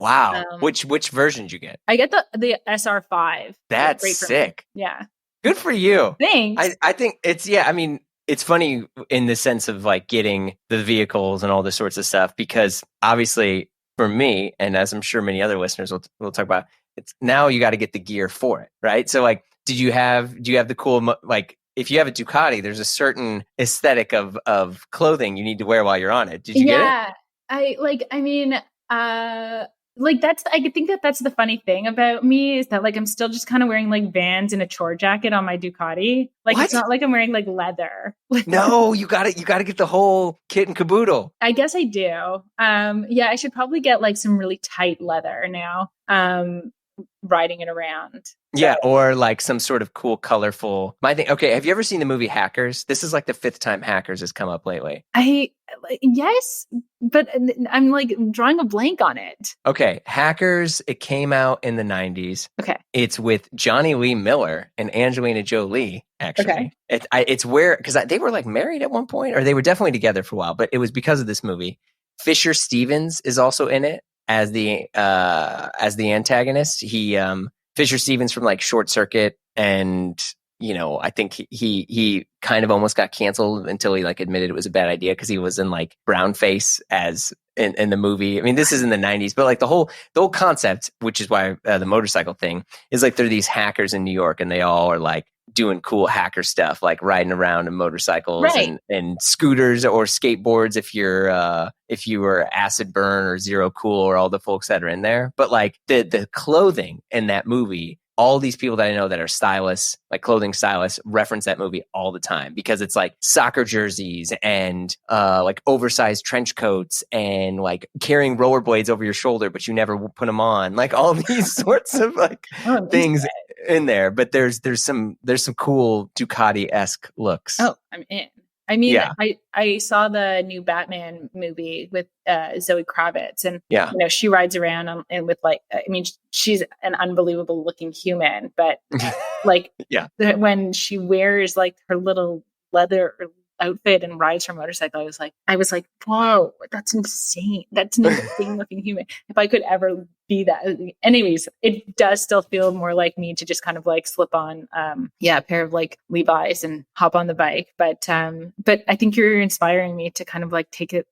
Wow. Which version did you get? I get the SR5. That's sick. Yeah. Good for you. Thanks. I think it's funny in the sense of like getting the vehicles and all this sorts of stuff, because obviously for me, and as I'm sure many other listeners will talk about, it's now you got to get the gear for it, right? So like, do you have the cool, like if you have a Ducati, there's a certain aesthetic of clothing you need to wear while you're on it. Did you get it? I think that's the funny thing about me is that like I'm still just kind of wearing like Vans and a chore jacket on my Ducati. Like It's not like I'm wearing like leather. No, you got to get the whole kit and caboodle. I guess I do. I should probably get like some really tight leather now. Riding it around. Yeah, or like some sort of cool, colorful. Okay, have you ever seen the movie Hackers? This is like the 5th time Hackers has come up lately. Yes, but I'm like drawing a blank on it. Okay, Hackers, it came out in the 90s. Okay. It's with Johnny Lee Miller and Angelina Jolie, actually. Okay. It's where, because they were like married at one point, or they were definitely together for a while, but it was because of this movie. Fisher Stevens is also in it as the antagonist. Fisher Stevens from like Short Circuit, and I think he kind of almost got canceled until he like admitted it was a bad idea because he was in like brownface as in the movie. I mean, this is in the 90s, but like the whole concept, which is why the motorcycle thing is like there are these hackers in New York, and they all are like doing cool hacker stuff, like riding around in motorcycles and scooters or skateboards if you were Acid Burn or Zero Cool or all the folks that are in there. But like the clothing in that movie, all these people that I know that are stylists, like clothing stylists, reference that movie all the time because it's like soccer jerseys and like oversized trench coats and like carrying rollerblades over your shoulder, but you never put them on. Like all these sorts of like things. in there, but there's some cool Ducati-esque looks. Oh, I'm in. I mean, Yeah. I saw the new Batman movie with Zoe Kravitz, and Yeah. you know, she rides around and with like, I mean, she's an unbelievable looking human, but like, Yeah. when she wears like her little leather outfit and rides her motorcycle, I was like, whoa, that's insane. That's an insane looking human. If I could ever be that. Anyways, it does still feel more like me to just kind of like slip on a pair of like Levi's and hop on the bike. But I think you're inspiring me to kind of like take it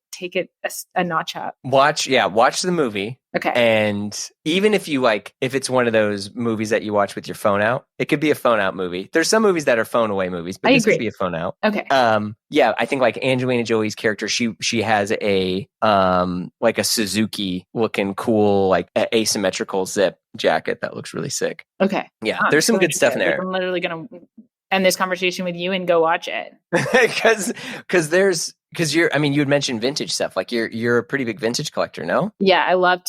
a notch up. Watch the movie. Okay. And even if it's one of those movies that you watch with your phone out, it could be a phone out movie. There's some movies that are phone away movies, but this could be a phone out. Okay. I think like Angelina Jolie's character, she has a like a Suzuki looking cool, like asymmetrical zip jacket that looks really sick. Okay. Yeah. There's some good stuff in there. I'm literally going to end this conversation with you and go watch it. Because you had mentioned vintage stuff. Like you're a pretty big vintage collector, no? Yeah, I love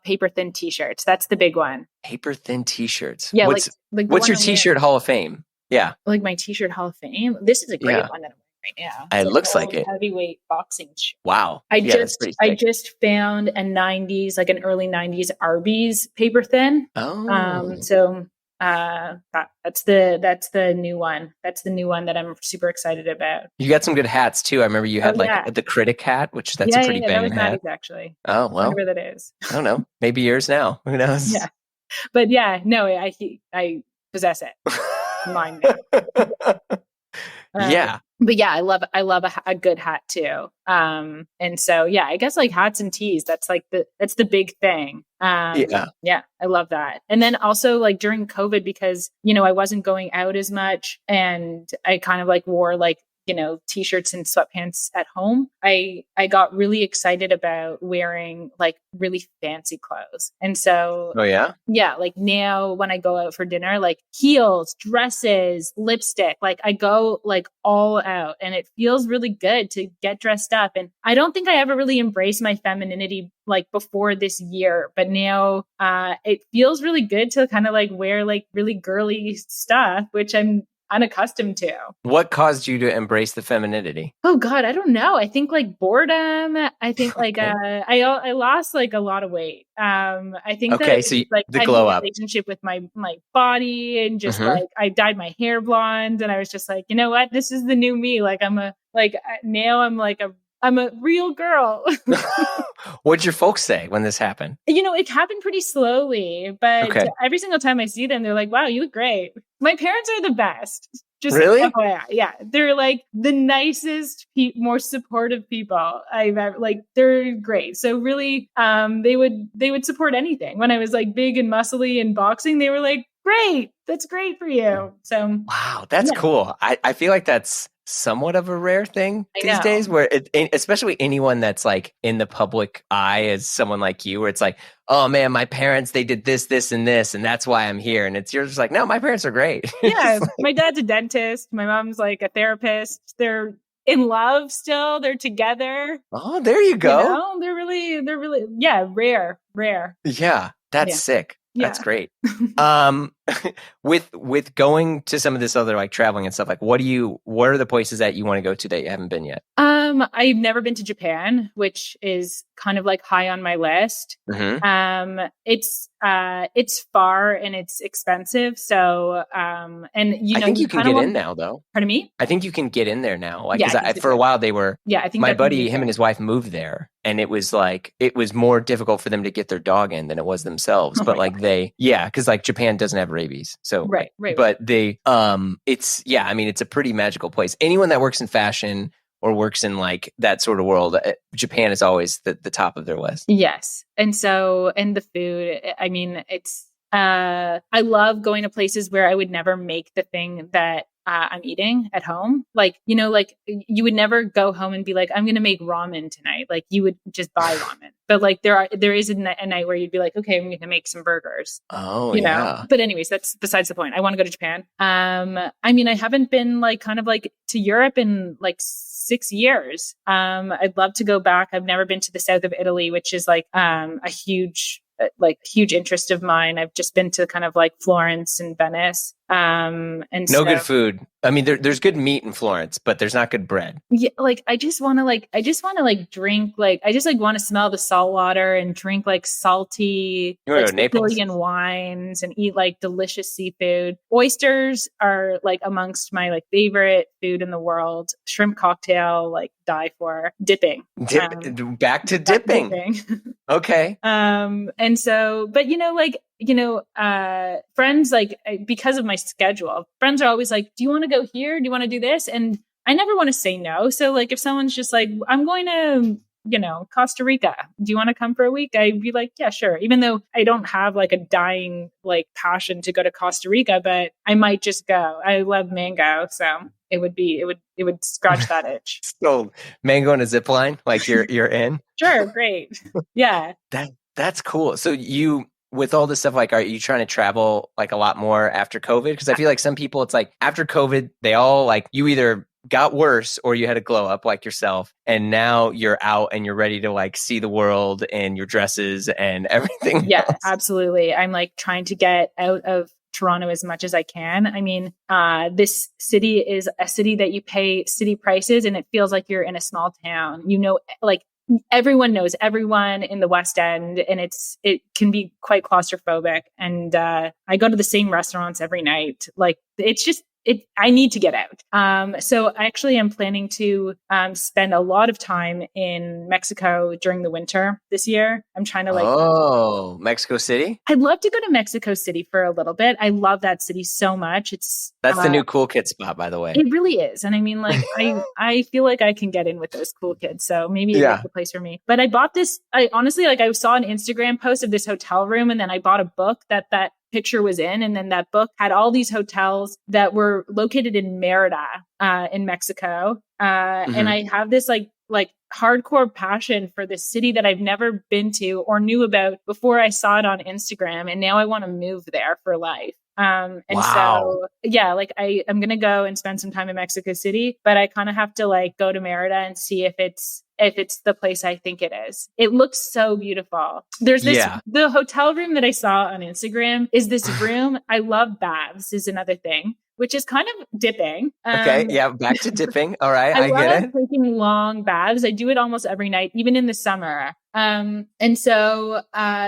paper thin t-shirts. That's the big one. Paper thin t-shirts. Yeah, what's your t-shirt Hall of Fame? Yeah, like my t-shirt Hall of Fame. This is a great one that I'm wearing right now. It looks like it. Heavyweight boxing shirt. Wow. I just found a 90s, like an early 90s Arby's paper thin. Oh. That's the new one. That's the new one that I'm super excited about. You got some good hats too. I remember you had the Critic hat, which that's a pretty banging hat. Matty's, actually. Oh, well. Whatever that is. I don't know. Maybe yours now. Who knows? Yeah. But yeah, no, I possess it. Mine now. Yeah. But yeah, I love a good hat too. And so yeah, I guess like hats and tees, that's the big thing. Yeah, I love that. And then also like during COVID, because I wasn't going out as much, and I kind of like wore like t-shirts and sweatpants at home. I got really excited about wearing like really fancy clothes. And so, like now when I go out for dinner, like heels, dresses, lipstick, like I go like all out, and it feels really good to get dressed up. And I don't think I ever really embraced my femininity like before this year, but now it feels really good to kind of like wear like really girly stuff, which I'm unaccustomed to. What caused you to embrace the femininity? Oh God, I don't know. I think like boredom. I think like I lost like a lot of weight. I think so like the I had glow a up relationship with my body, and just like I dyed my hair blonde, and I was just like, you know what? This is the new me. Like now I'm a real girl. What'd your folks say when this happened? It happened pretty slowly, but every single time I see them, they're like, wow, you look great. My parents are the best. Just really? FYI. Yeah. They're like the nicest, more supportive people I've ever, like, they're great. So really, they would support anything. When I was like big and muscly in boxing, they were like, great. That's great for you. So. Wow. That's cool. I feel like that's somewhat of a rare thing these days, where especially anyone that's like in the public eye as someone like you, where it's like, oh man, my parents, they did this, this, and this, and that's why I'm here. And you're just like, no, my parents are great. Yeah. My dad's a dentist. My mom's like a therapist. They're in love still. They're together. Oh, there you go. They're really, rare. Yeah. That's sick. Yeah. That's great. With going to some of this other like traveling and stuff, like what are the places that you want to go to that you haven't been yet? I've never been to Japan, which is kind of like high on my list. It's far and it's expensive. So, and I think you can get in now though. Pardon me? I think you can get in there now. Like, for a while they were, I think my buddy, him and his wife moved there, and it was more difficult for them to get their dog in than it was themselves. But like because like Japan doesn't have rabies. So, right. But they, it's a pretty magical place. Anyone that works in fashion or works in like that sort of world, Japan is always the top of their list. Yes. And the food, I mean, it's, I love going to places where I would never make the thing that I'm eating at home. Like, you would never go home and be like, I'm going to make ramen tonight. Like you would just buy ramen. But like there is a night where you'd be like, okay, I'm going to make some burgers. Oh, you know? But anyways, that's besides the point. I want to go to Japan. I haven't been like kind of like to Europe in like 6 years. I'd love to go back. I've never been to the south of Italy, which is like a huge like huge interest of mine. I've just been to kind of like Florence and Venice. And no good food. I mean, there's good meat in Florence, but there's not good bread. Yeah, like I just want to drink, like I just like want to smell the salt water and drink like salty like Sicilian wines and eat like delicious seafood. Oysters are like amongst my like favorite food in the world. Shrimp cocktail, like die for. Dipping. Back to dipping. Okay. And so, but friends, like because of my schedule, friends are always like, do you want to go here? Do you want to do this? And I never want to say no. So like if someone's just like, I'm going to, Costa Rica, do you want to come for a week? I'd be like, yeah, sure. Even though I don't have like a dying like passion to go to Costa Rica, but I might just go. I love mango. So it would scratch that itch. So mango and a zip line, like you're in? Sure. Great. Yeah. That's cool. So with all this stuff, like, are you trying to travel like a lot more after COVID? Because I feel like some people, it's like after COVID, they all like you either got worse or you had a glow up like yourself. And now you're out and you're ready to like see the world and your dresses and everything. Yeah, else. Absolutely. I'm like trying to get out of Toronto as much as I can. I mean, this city is a city that you pay city prices and it feels like you're in a small town, like everyone knows everyone in the West End and it can be quite claustrophobic. And, I go to the same restaurants every night. Like it's just, I need to get out. So I actually am planning to spend a lot of time in Mexico during the winter this year. I'm trying to Oh, Mexico City? I'd love to go to Mexico City for a little bit. I love that city so much. That's the new cool kid spot, by the way. It really is. And I mean, like, I feel like I can get in with those cool kids. So maybe it's the place for me. But I bought this, I honestly, like I saw an Instagram post of this hotel room and then I bought a book that picture was in. And then that book had all these hotels that were located in Merida, in Mexico. And I have this like hardcore passion for this city that I've never been to or knew about before I saw it on Instagram. And now I want to move there for life. So, yeah, like I'm going to go and spend some time in Mexico City, but I kind of have to like go to Merida and see if it's the place I think it is. It looks so beautiful. There's the hotel room that I saw on Instagram is this room. I love baths is another thing, which is kind of dipping. Okay. Yeah. Back to dipping. All right. I get it. Taking long baths. I do it almost every night, even in the summer. And so,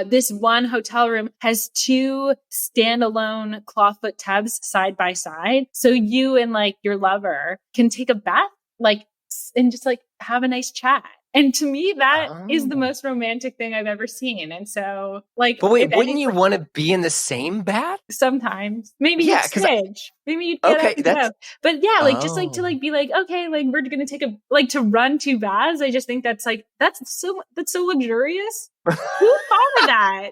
this one hotel room has two standalone clawfoot tubs side by side. So you and like your lover can take a bath, like, and just like have a nice chat. And to me, that is the most romantic thing I've ever seen. And so, like, but wait, wouldn't you want to be in the same bath? Sometimes, maybe you smidge. Maybe you get up. But yeah, like just like to like be like, okay, like we're gonna take to run 2 baths. I just think that's so luxurious. Who thought of that?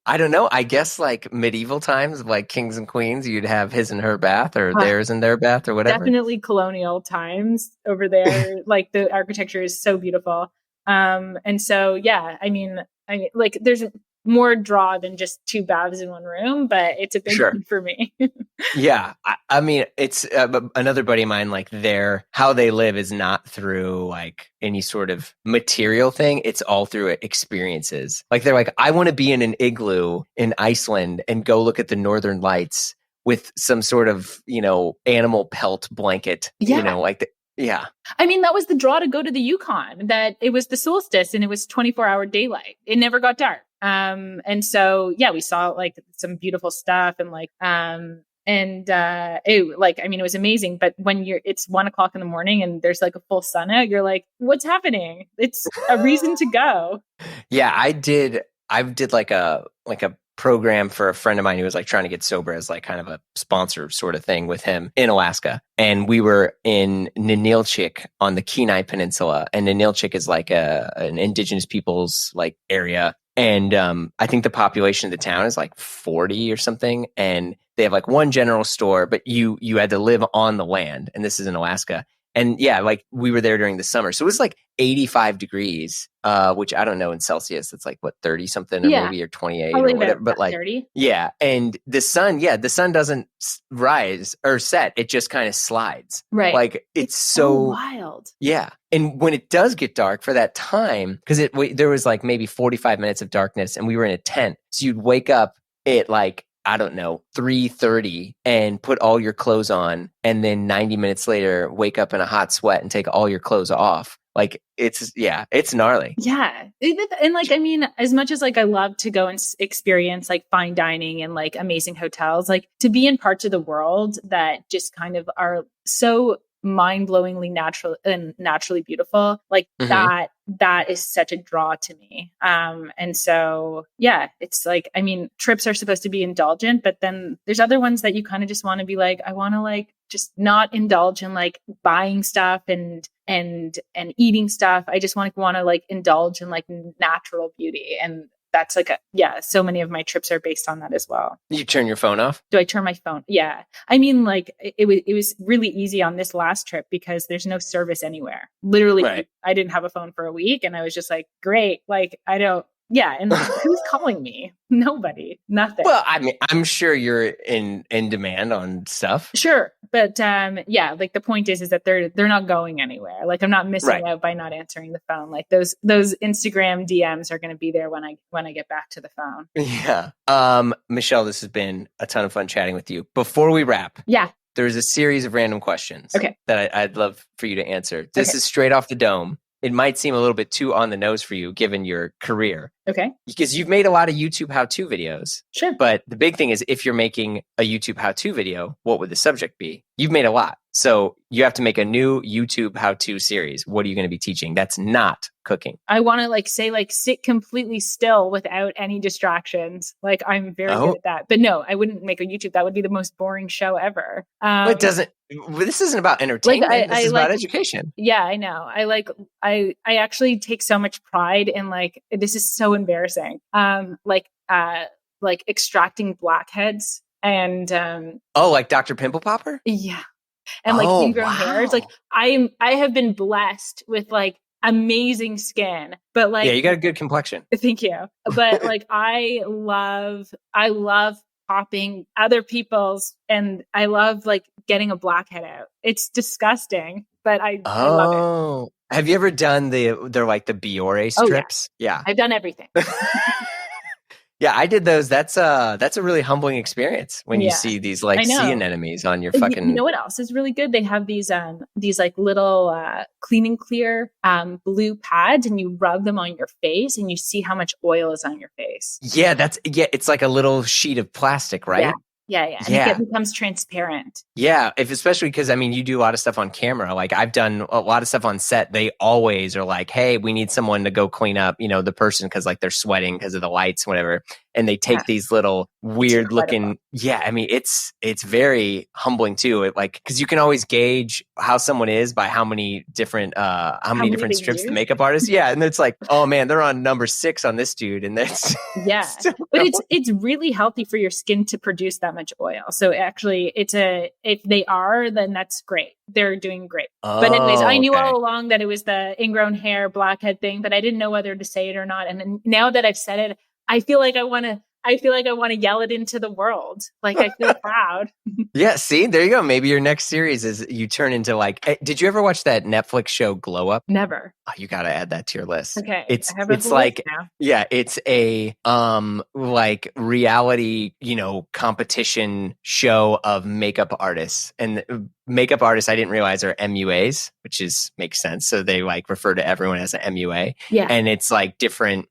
I don't know. I guess like medieval times, like kings and queens, you'd have his and her bath or theirs and their bath or whatever. Definitely colonial times over there. Like the architecture is so beautiful. And so, yeah, I mean, like there's more draw than just 2 baths in one room, but it's a big thing for me. Yeah. I mean, it's another buddy of mine, like how they live is not through like any sort of material thing. It's all through experiences. Like they're like, I want to be in an igloo in Iceland and go look at the Northern Lights with some sort of, animal pelt blanket, yeah. I mean, that was the draw to go to the Yukon, that it was the solstice and it was 24-hour daylight. It never got dark. And so, yeah, we saw like some beautiful stuff and like, it was amazing. But when it's 1:00 in the morning and there's like a full sun out, you're like, what's happening? It's a reason to go. Yeah, I did like a program for a friend of mine who was like trying to get sober as like kind of a sponsor sort of thing with him in Alaska. And we were in Ninilchik on the Kenai Peninsula. And Ninilchik is like an indigenous people's like area. And I think the population of the town is like 40 or something. And they have like one general store, but you had to live on the land. And this is in Alaska. And yeah, like we were there during the summer. So it was like 85 degrees, which I don't know in Celsius. It's like what, 30 something or maybe or 28 probably or whatever. But like, 30. yeah. And the sun doesn't rise or set. It just kind of slides. Right. Like it's so wild. Yeah. And when it does get dark for that time, because there was like maybe 45 minutes of darkness and we were in a tent. So you'd wake up at like, I don't know, 3:30 and put all your clothes on. And then 90 minutes later, wake up in a hot sweat and take all your clothes off. Like it's gnarly. Yeah. And like, I mean, as much as like I love to go and experience like fine dining and like amazing hotels, like to be in parts of the world that just kind of are so mind-blowingly natural and naturally beautiful, like that is such a draw to me. And so yeah, it's like, I mean, trips are supposed to be indulgent, but then there's other ones that you kind of just want to be like, I want to like just not indulge in like buying stuff and eating stuff. I just want to like indulge in like natural beauty. And that's like so many of my trips are based on that as well. You turn your phone off? Do I turn my phone? Yeah. I mean, like it was really easy on this last trip because there's no service anywhere. Literally, right. I didn't have a phone for a week and I was just like, great. Like I don't. Yeah, and who's calling me? Nobody, nothing. Well, I mean, I'm sure you're in demand on stuff. Sure, but yeah, like the point is that they're not going anywhere. Like I'm not missing out by not answering the phone. Like those Instagram DMs are going to be there when I get back to the phone. Yeah. Michelle, this has been a ton of fun chatting with you. Before we wrap, there's a series of random questions that I'd love for you to answer. This is straight off the dome. It might seem a little bit too on the nose for you given your career. Okay. Because you've made a lot of YouTube how-to videos. Sure. But the big thing is if you're making a YouTube how-to video, what would the subject be? You've made a lot. So you have to make a new YouTube how-to series. What are you going to be teaching? That's not cooking. I want to like say like sit completely still without any distractions. Like I'm very good at that. But no, I wouldn't make a YouTube. That would be the most boring show ever. This isn't about entertainment. This is about education. Yeah, I know. I actually take so much pride in like, this is so embarrassing. Like extracting blackheads and like Dr. Pimple Popper? Yeah. And like ingrown hairs. Like I have been blessed with like amazing skin, but like you got a good complexion. Thank you. But like I love popping other people's, and I love like getting a blackhead out. It's disgusting, but I love it. Have you ever done they're like the Biore strips? Yeah. I've done everything. Yeah, I did those. That's a really humbling experience when you see these like sea anemones on your fucking. You know what else is really good? They have these like little clean and clear blue pads, and you rub them on your face, and you see how much oil is on your face. Yeah, it's like a little sheet of plastic, right? Yeah. And it becomes transparent. Yeah, especially because, I mean, you do a lot of stuff on camera. Like, I've done a lot of stuff on set. They always are like, hey, we need someone to go clean up, the person because, like, they're sweating because of the lights, whatever. And they take these little weird looking, I mean, it's very humbling too. It like, cause you can always gauge how someone is by how many different strips the makeup artist. Yeah. And it's like, oh man, they're on number 6 on this dude. And that's, but it's really healthy for your skin to produce that much oil. So actually if they are, then that's great. They're doing great. But anyways, I knew all along that it was the ingrown hair blackhead thing, but I didn't know whether to say it or not. And now that I've said it, I feel like I want to yell it into the world. Like I feel proud. Yeah. See, there you go. Maybe your next series is you turn into like, did you ever watch that Netflix show Glow Up? Never. Oh, you got to add that to your list. Okay. It's like, it's a, like reality, competition show of makeup artists, and makeup artists I didn't realize are MUAs, which makes sense. So they like refer to everyone as an MUA. Yeah. And it's like different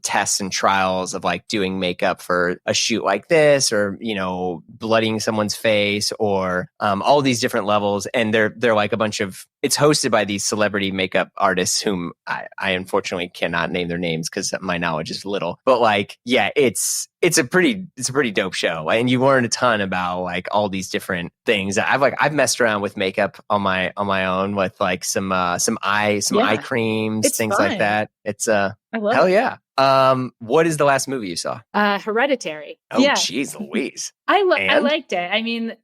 tests and trials of like doing makeup for a shoot like this, or bloodying someone's face, or all these different levels. And they're like a bunch of, it's hosted by these celebrity makeup artists whom I unfortunately cannot name their names because my knowledge is little. But like, yeah, it's a pretty dope show, and you learn a ton about like all these different things. I've messed around with makeup on my own with like some eye creams, it's things fun. like that. It's I love hell it. yeah. What is the last movie you saw? Hereditary. Oh, geez Louise. I liked it. I mean,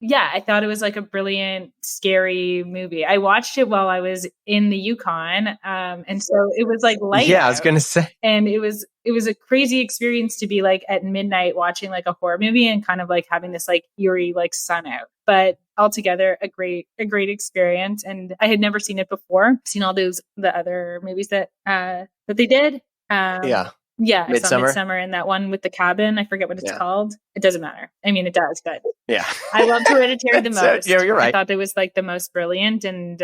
I thought it was like a brilliant, scary movie. I watched it while I was in the Yukon. And so it was like light Yeah, I out. was going to say. And it was a crazy experience to be like at midnight watching like a horror movie and kind of like having this like eerie like sun out. But altogether a great experience. And I had never seen it before. Seen all the other movies that they did. Yeah. Yeah, I saw Midsummer. Midsummer and that one with the cabin. I forget what it's called. It doesn't matter. I mean, it does, but yeah, I loved Hereditary the most. Yeah, you're right. I thought it was like the most brilliant, and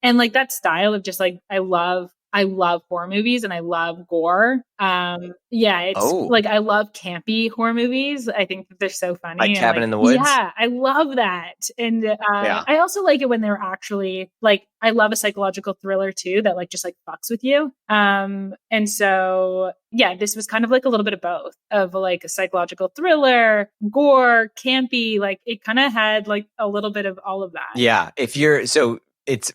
like that style of just like I love horror movies and I love gore. It's like I love campy horror movies. I think that they're so funny. Like Cabin in the Woods. Yeah, I love that. And I also like it when they're actually like I love a psychological thriller too that like just like fucks with you. And so this was kind of like a little bit of both of like a psychological thriller, gore, campy. Like it kind of had like a little bit of all of that. Yeah, it's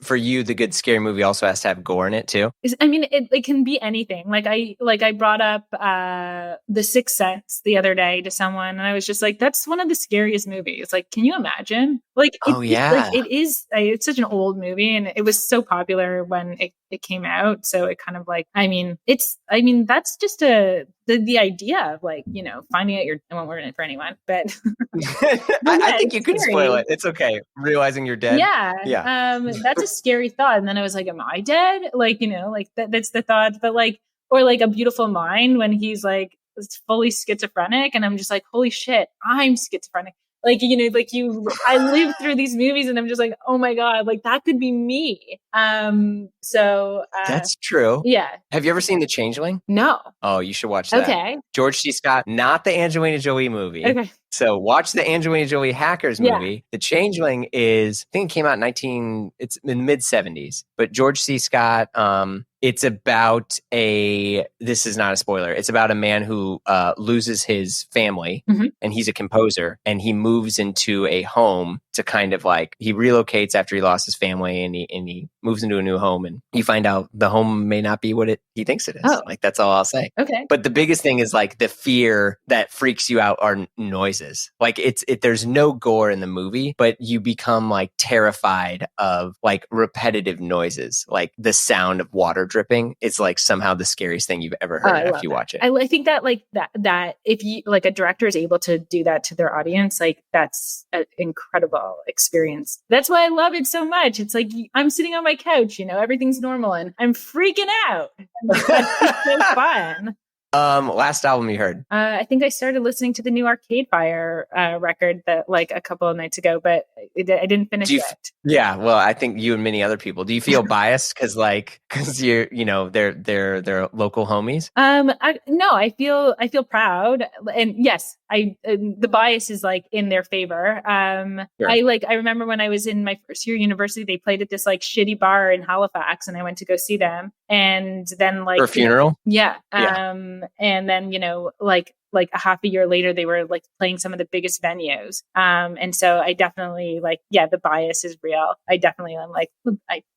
for you. The good scary movie also has to have gore in it too. I mean, it can be anything. Like I brought up The Sixth Sense the other day to someone, and I was just like, "That's one of the scariest movies." Like, can you imagine? Like, it's such an old movie, and it was so popular when it came out. So it kind of like, that's just the idea of like, you know, finding out I won't ruin it for anyone, but I think you can spoil it. It's okay. Realizing you're dead. Yeah. That's a scary thought. And then I was like, am I dead? Like, you know, like that's the thought, but like, or like A Beautiful Mind when he's like fully schizophrenic. And I'm just like, holy shit, I'm schizophrenic. Like, you know, like I live through these movies and I'm just like, oh my God, like that could be me. That's true. Yeah. Have you ever seen The Changeling? No. Oh, you should watch that. Okay. George C. Scott, not the Angelina Jolie movie. Okay. So watch the Angelina Jolie Hackers movie. The Changeling I think it came out it's in the mid 70s, but George C. Scott, it's about this is not a spoiler. It's about a man who loses his family and he's a composer and he moves into a home to kind of like, he relocates after he lost his family and he moves into a new home and you find out the home may not be what he thinks it is. Oh. Like, that's all I'll say. Okay. But the biggest thing is like the fear that freaks you out are noises. Like there's no gore in the movie, but you become like terrified of like repetitive noises, like the sound of water dripping. It's like somehow the scariest thing you've ever heard after you watch it. I think that like that if you like a director is able to do that to their audience, like that's an incredible experience. That's why I love it so much. It's like I'm sitting on my couch, you know, everything's normal and I'm freaking out. It's so fun. Last album you heard? I think I started listening to the new Arcade Fire record that like a couple of nights ago, but I didn't finish it. Yeah, well, I think you and many other people. Do you feel biased because you're, you know, they're local homies? No, I feel proud, and yes, the bias is like in their favor. Sure. I remember when I was in my first year of university, they played at this like shitty bar in Halifax, and I went to go see them, and then like for a funeral. Yeah. And then, you know, like a half a year later, they were like playing some of the biggest venues. And so I definitely like, the bias is real. I definitely am like,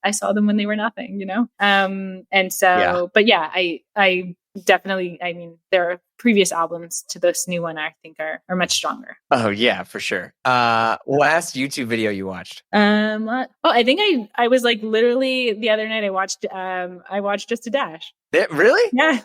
I saw them when they were nothing, you know? And so, but I definitely, I mean, their previous albums to this new one, I think are much stronger. Oh yeah, for sure. Last YouTube video you watched? I think I was like literally the other night I watched Just a Dash. Really? Yeah.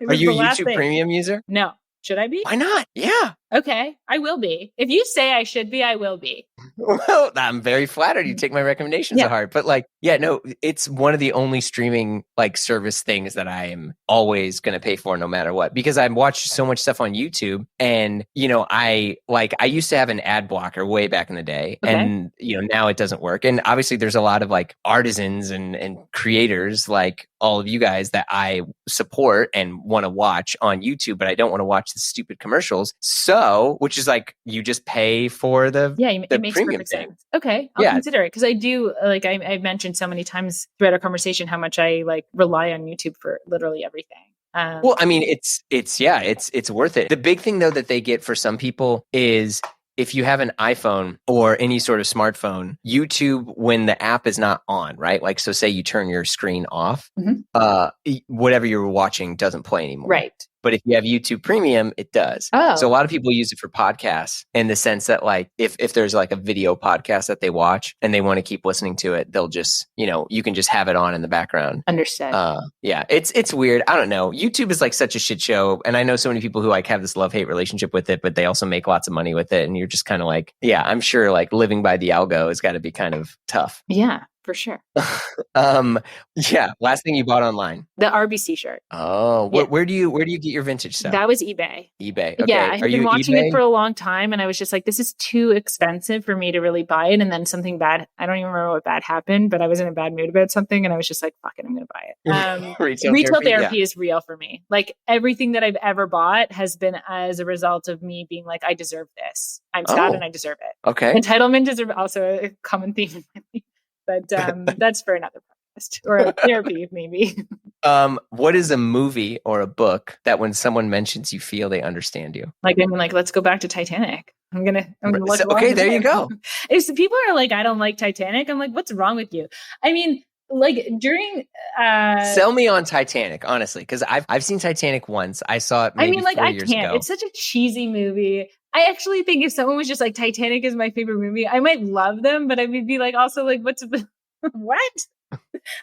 Are you a YouTube Premium user? No. Should I be? Why not? Yeah. Okay. I will be. If you say I should be, I will be. Well, I'm very flattered you take my recommendations to heart. But like, no, it's one of the only streaming like service things that I am always going to pay for no matter what, because I've watched so much stuff on YouTube and, you know, I used to have an ad blocker way back in the day and, you know, now it doesn't work. And obviously there's a lot of like artisans and creators like all of you guys that I support and want to watch on YouTube, but I don't want to watch the stupid commercials. So, which is like, you just pay for the it makes perfect sense. Okay, I'll consider it because I do like I've mentioned so many times throughout our conversation how much I like rely on YouTube for literally everything. Well, I mean, it's worth it. The big thing though that they get for some people is if you have an iPhone or any sort of smartphone, YouTube, when the app is not on, right? Like, so say you turn your screen off, whatever you're watching doesn't play anymore. Right. But if you have YouTube Premium, it does. Oh. So a lot of people use it for podcasts in the sense that like if there's like a video podcast that they watch and they want to keep listening to it, they'll just, you can just have it on in the background. Understood. Yeah, it's weird. I don't know. YouTube is like such a shit show. And I know so many people who like have this love-hate relationship with it, but they also make lots of money with it. And you're just kind of like, yeah, I'm sure like living by the algo has got to be kind of tough. Yeah, for sure. Yeah. Last thing you bought online. The RBC shirt. Oh, where do you get your vintage stuff? That was eBay. eBay. Okay. Yeah, I had been watching eBay? it for a long time, and I was just like, this is too expensive for me to really buy it. And then something bad, I don't even remember what bad happened, but I was in a bad mood about something, and I was just like, fuck it, I'm going to buy it. Retail therapy is real for me. Like everything that I've ever bought has been as a result of me being like, I deserve this. I'm sad and I deserve it. Okay. Entitlement is also a common theme in my life, but that's for another podcast or therapy maybe. What is a movie or a book that when someone mentions you feel they understand you? Like, I mean, like, let's go back to Titanic. I'm gonna look. Okay, there you go. If people are like, I don't like Titanic, I'm like, what's wrong with you? I mean, like during sell me on Titanic, honestly, because I've seen Titanic once. I saw it maybe 4 years ago. It's such a cheesy movie. I actually think if someone was just like, Titanic is my favorite movie, I might love them, but I would be like, also like, what's what?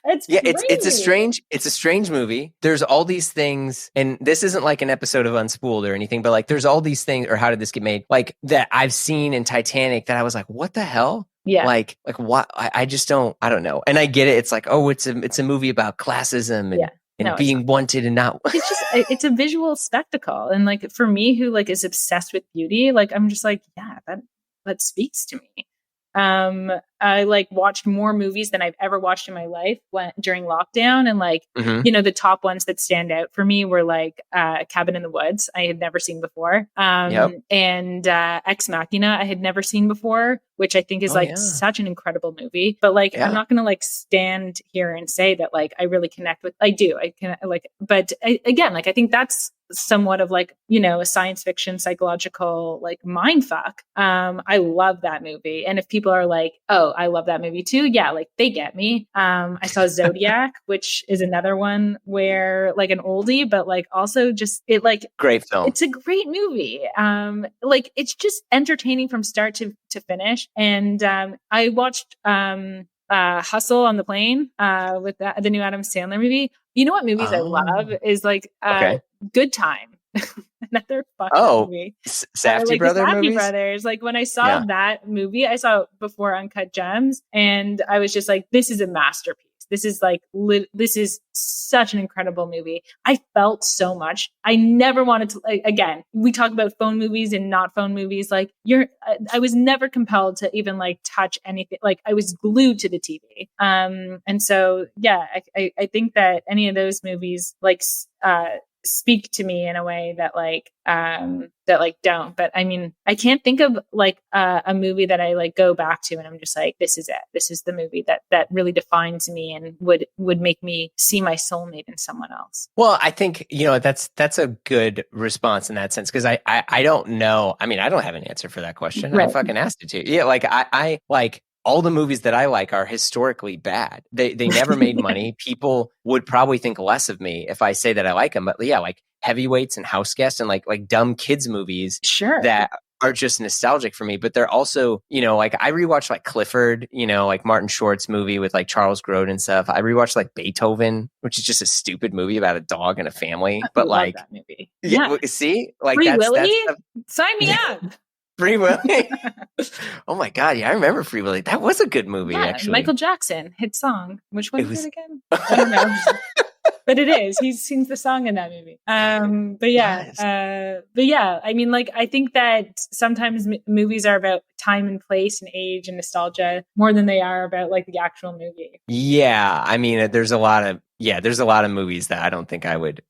It's a strange movie. There's all these things, and this isn't like an episode of Unspooled or anything, but like there's all these things, or how did this get made? Like that I've seen in Titanic that I was like, what the hell? Yeah. Like what? I just don't. I don't know. And I get it. It's like, oh, it's a movie about classism and being wanted and not. It's just it's a visual spectacle, and like for me, who like is obsessed with beauty, like I'm just like, yeah, that speaks to me. I like watched more movies than I've ever watched in my life during lockdown. And like, the top ones that stand out for me were like, Cabin in the Woods. I had never seen before. And, Ex Machina I had never seen before, which I think is such an incredible movie, but like, I'm not going to like stand here and say that like, I really connect with, I can like, but again, like, I think that's somewhat of like, a science fiction, psychological, like mind fuck. I love that movie. And if people are like, oh, I love that movie too. Yeah. Like they get me. I saw Zodiac, which is another one where like an oldie, but like also just it like great film. It's a great movie. Like it's just entertaining from start to finish. And, I watched, Hustle on the Plane, with the new Adam Sandler movie. You know what movies I love is like, Good Time. Another fucking movie. Safdie like Brothers the Safdie movies? Brothers. Like when I saw that movie, I saw it before Uncut Gems, and I was just like, this is a masterpiece. This is like, this is such an incredible movie. I felt so much. I never wanted to, again, we talk about phone movies and not phone movies. Like I was never compelled to even like touch anything. Like I was glued to the TV. And so, yeah, I think that any of those movies, like, speak to me in a way that don't. But I mean, I can't think of like a movie that I like go back to and I'm just like, this is it. This is the movie that really defines me and would make me see my soulmate in someone else. Well, I think, that's a good response in that sense. Cause I don't know. I mean, I don't have an answer for that question. Right. I fucking asked it to you. Yeah. Like I like, all the movies that I like are historically bad. They never made money. People would probably think less of me if I say that I like them. But yeah, like Heavyweights and House Guest and like dumb kids movies that are just nostalgic for me. But they're also, like I rewatched like Clifford, like Martin Short's movie with like Charles Grodin and stuff. I rewatched like Beethoven, which is just a stupid movie about a dog and a family. But like that movie. Yeah. See, like Free Willy? Sign me up. Free Willy. Oh my God. Yeah, I remember Free Willy. That was a good movie, actually. Michael Jackson, hit song. Which one is it again? I don't know. But it is. He sings the song in that movie. But yeah, I mean, like, I think that sometimes movies are about time and place and age and nostalgia more than they are about like the actual movie. Yeah. I mean, there's a lot of movies that I don't think I would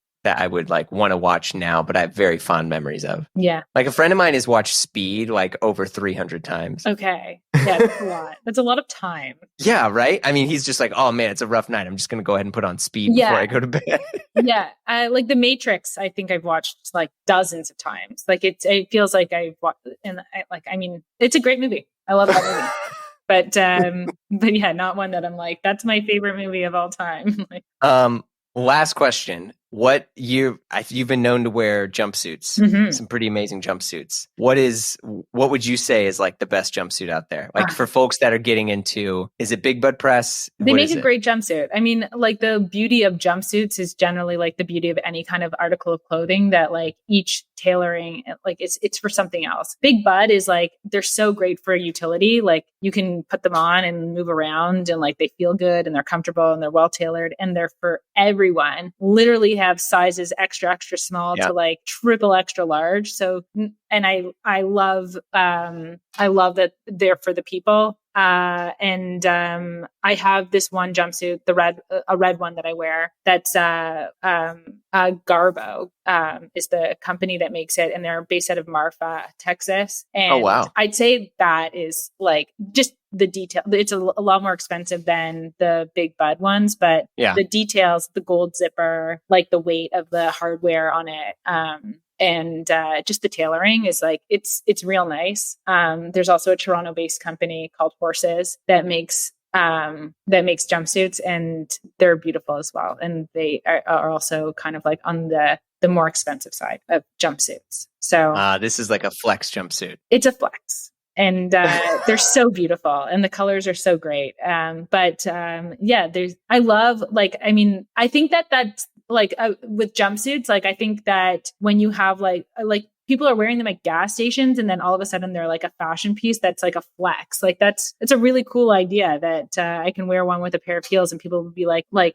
like want to watch now, but I have very fond memories of. Yeah. Like a friend of mine has watched Speed like over 300 times. Okay. Yeah, that's a lot. That's a lot of time. Yeah, right? I mean, he's just like, oh man, it's a rough night. I'm just going to go ahead and put on Speed before I go to bed. Yeah. Like The Matrix, I think I've watched like dozens of times. Like it feels like I've watched, and I mean, it's a great movie. I love that movie. But yeah, not one that I'm like, that's my favorite movie of all time. Last question. you've been known to wear jumpsuits, some pretty amazing jumpsuits. What would you say is like the best jumpsuit out there? Like for folks that are getting into, is it Big Bud Press? They make a great jumpsuit. I mean, like the beauty of jumpsuits is generally like the beauty of any kind of article of clothing that like each tailoring, like it's for something else. Big Bud is like, they're so great for utility. Like you can put them on and move around and like they feel good and they're comfortable and they're well tailored and they're for everyone. Literally have sizes extra small to like triple extra large. So, and I love that they're for the people. And I have this one jumpsuit, a red one that I wear. That's Garbo is the company that makes it, and they're based out of Marfa, Texas. And oh wow, I'd say that is like just the detail. It's a lot more expensive than the Big Bud ones, but the details, the gold zipper, like the weight of the hardware on it. And just the tailoring is like, it's real nice. There's also a Toronto-based company called Horses that makes jumpsuits, and they're beautiful as well. And they are also kind of like on the more expensive side of jumpsuits. So this is like a flex jumpsuit. It's a flex. And they're so beautiful and the colors are so great. I love, like, I mean, I think that's like with jumpsuits, like, I think that when you have like people are wearing them at gas stations and then all of a sudden they're like a fashion piece that's like a flex. Like it's a really cool idea that I can wear one with a pair of heels and people would be like I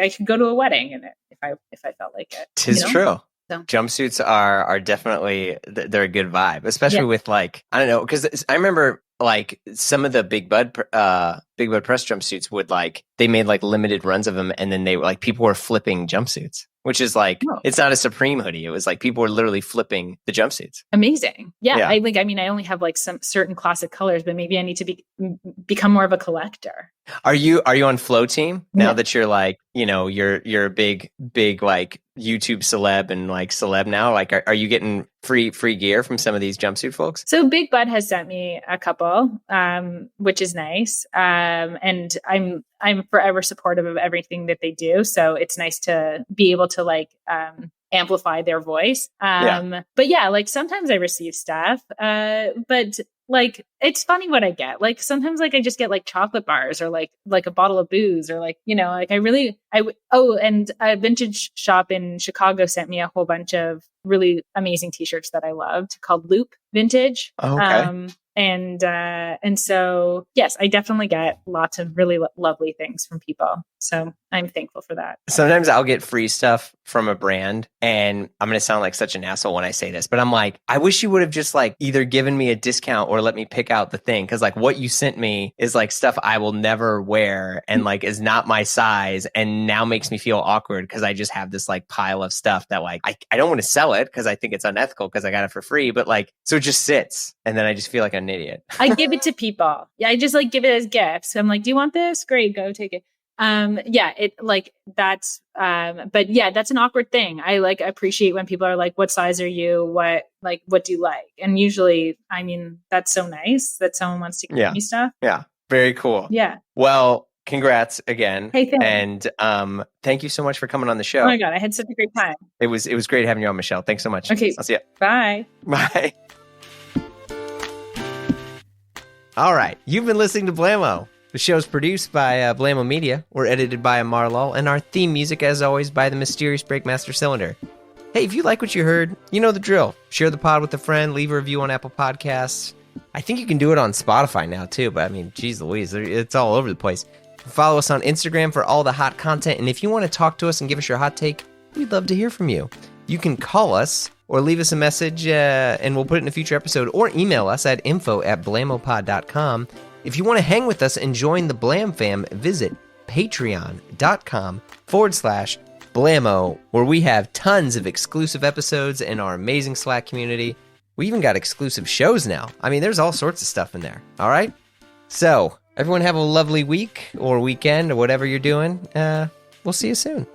could go to a wedding in it if I felt like it. Tis true. So. Jumpsuits are definitely, they're a good vibe, especially with like, I don't know, because I remember like some of the Big Bud Press jumpsuits would like, they made like limited runs of them and then they were like, people were flipping jumpsuits, which is like, it's not a Supreme hoodie. It was like people were literally flipping the jumpsuits. Amazing. Yeah. I only have like some certain classic colors, but maybe I need to become more of a collector. Are you on Flow Team now that you're like, you're a big like YouTube celeb and like celeb now? Like, are you getting free gear from some of these jumpsuit folks? So Big Bud has sent me a couple, which is nice. And I'm forever supportive of everything that they do. So it's nice to be able to like, amplify their voice. But yeah, like sometimes I receive stuff, but like, it's funny what I get. Like sometimes like I just get like chocolate bars or like a bottle of booze or like, like and a vintage shop in Chicago sent me a whole bunch of really amazing t-shirts that I loved called Loop Vintage. Oh, okay. And so, yes, I definitely get lots of really lovely things from people. So I'm thankful for that. Sometimes I'll get free stuff from a brand and I'm going to sound like such an asshole when I say this, but I'm like, I wish you would have just like either given me a discount or let me pick out the thing. Cause like what you sent me is like stuff I will never wear and like is not my size and now makes me feel awkward because I just have this like pile of stuff that like, I don't want to sell it because I think it's unethical because I got it for free, but like, so it just sits and then I just feel like an idiot. I give it to people. Yeah. I just like give it as gifts. I'm like, do you want this? Great. Go take it. That's an awkward thing. I like appreciate when people are like, what size are you? What do you like? And usually, I mean, that's so nice that someone wants to give me stuff. Yeah. Very cool. Yeah. Well, congrats again. Hey, thanks. And, thank you so much for coming on the show. Oh my God. I had such a great time. It was great having you on, Michelle. Thanks so much. Okay. I'll see you. Bye. Bye. All right. You've been listening to Blammo. The show's produced by Blammo Media. We're edited by Amar Lal, and our theme music, as always, by the mysterious Breakmaster Cylinder. Hey, if you like what you heard, you know the drill. Share the pod with a friend, leave a review on Apple Podcasts. I think you can do it on Spotify now, too, but I mean, geez Louise, it's all over the place. Follow us on Instagram for all the hot content, and if you want to talk to us and give us your hot take, we'd love to hear from you. You can call us or leave us a message, and we'll put it in a future episode, or email us at info@blammopod.com. If you want to hang with us and join the Blam fam, visit patreon.com/Blammo, where we have tons of exclusive episodes in our amazing Slack community. We even got exclusive shows now. I mean, there's all sorts of stuff in there. All right? So, everyone have a lovely week or weekend or whatever you're doing. We'll see you soon.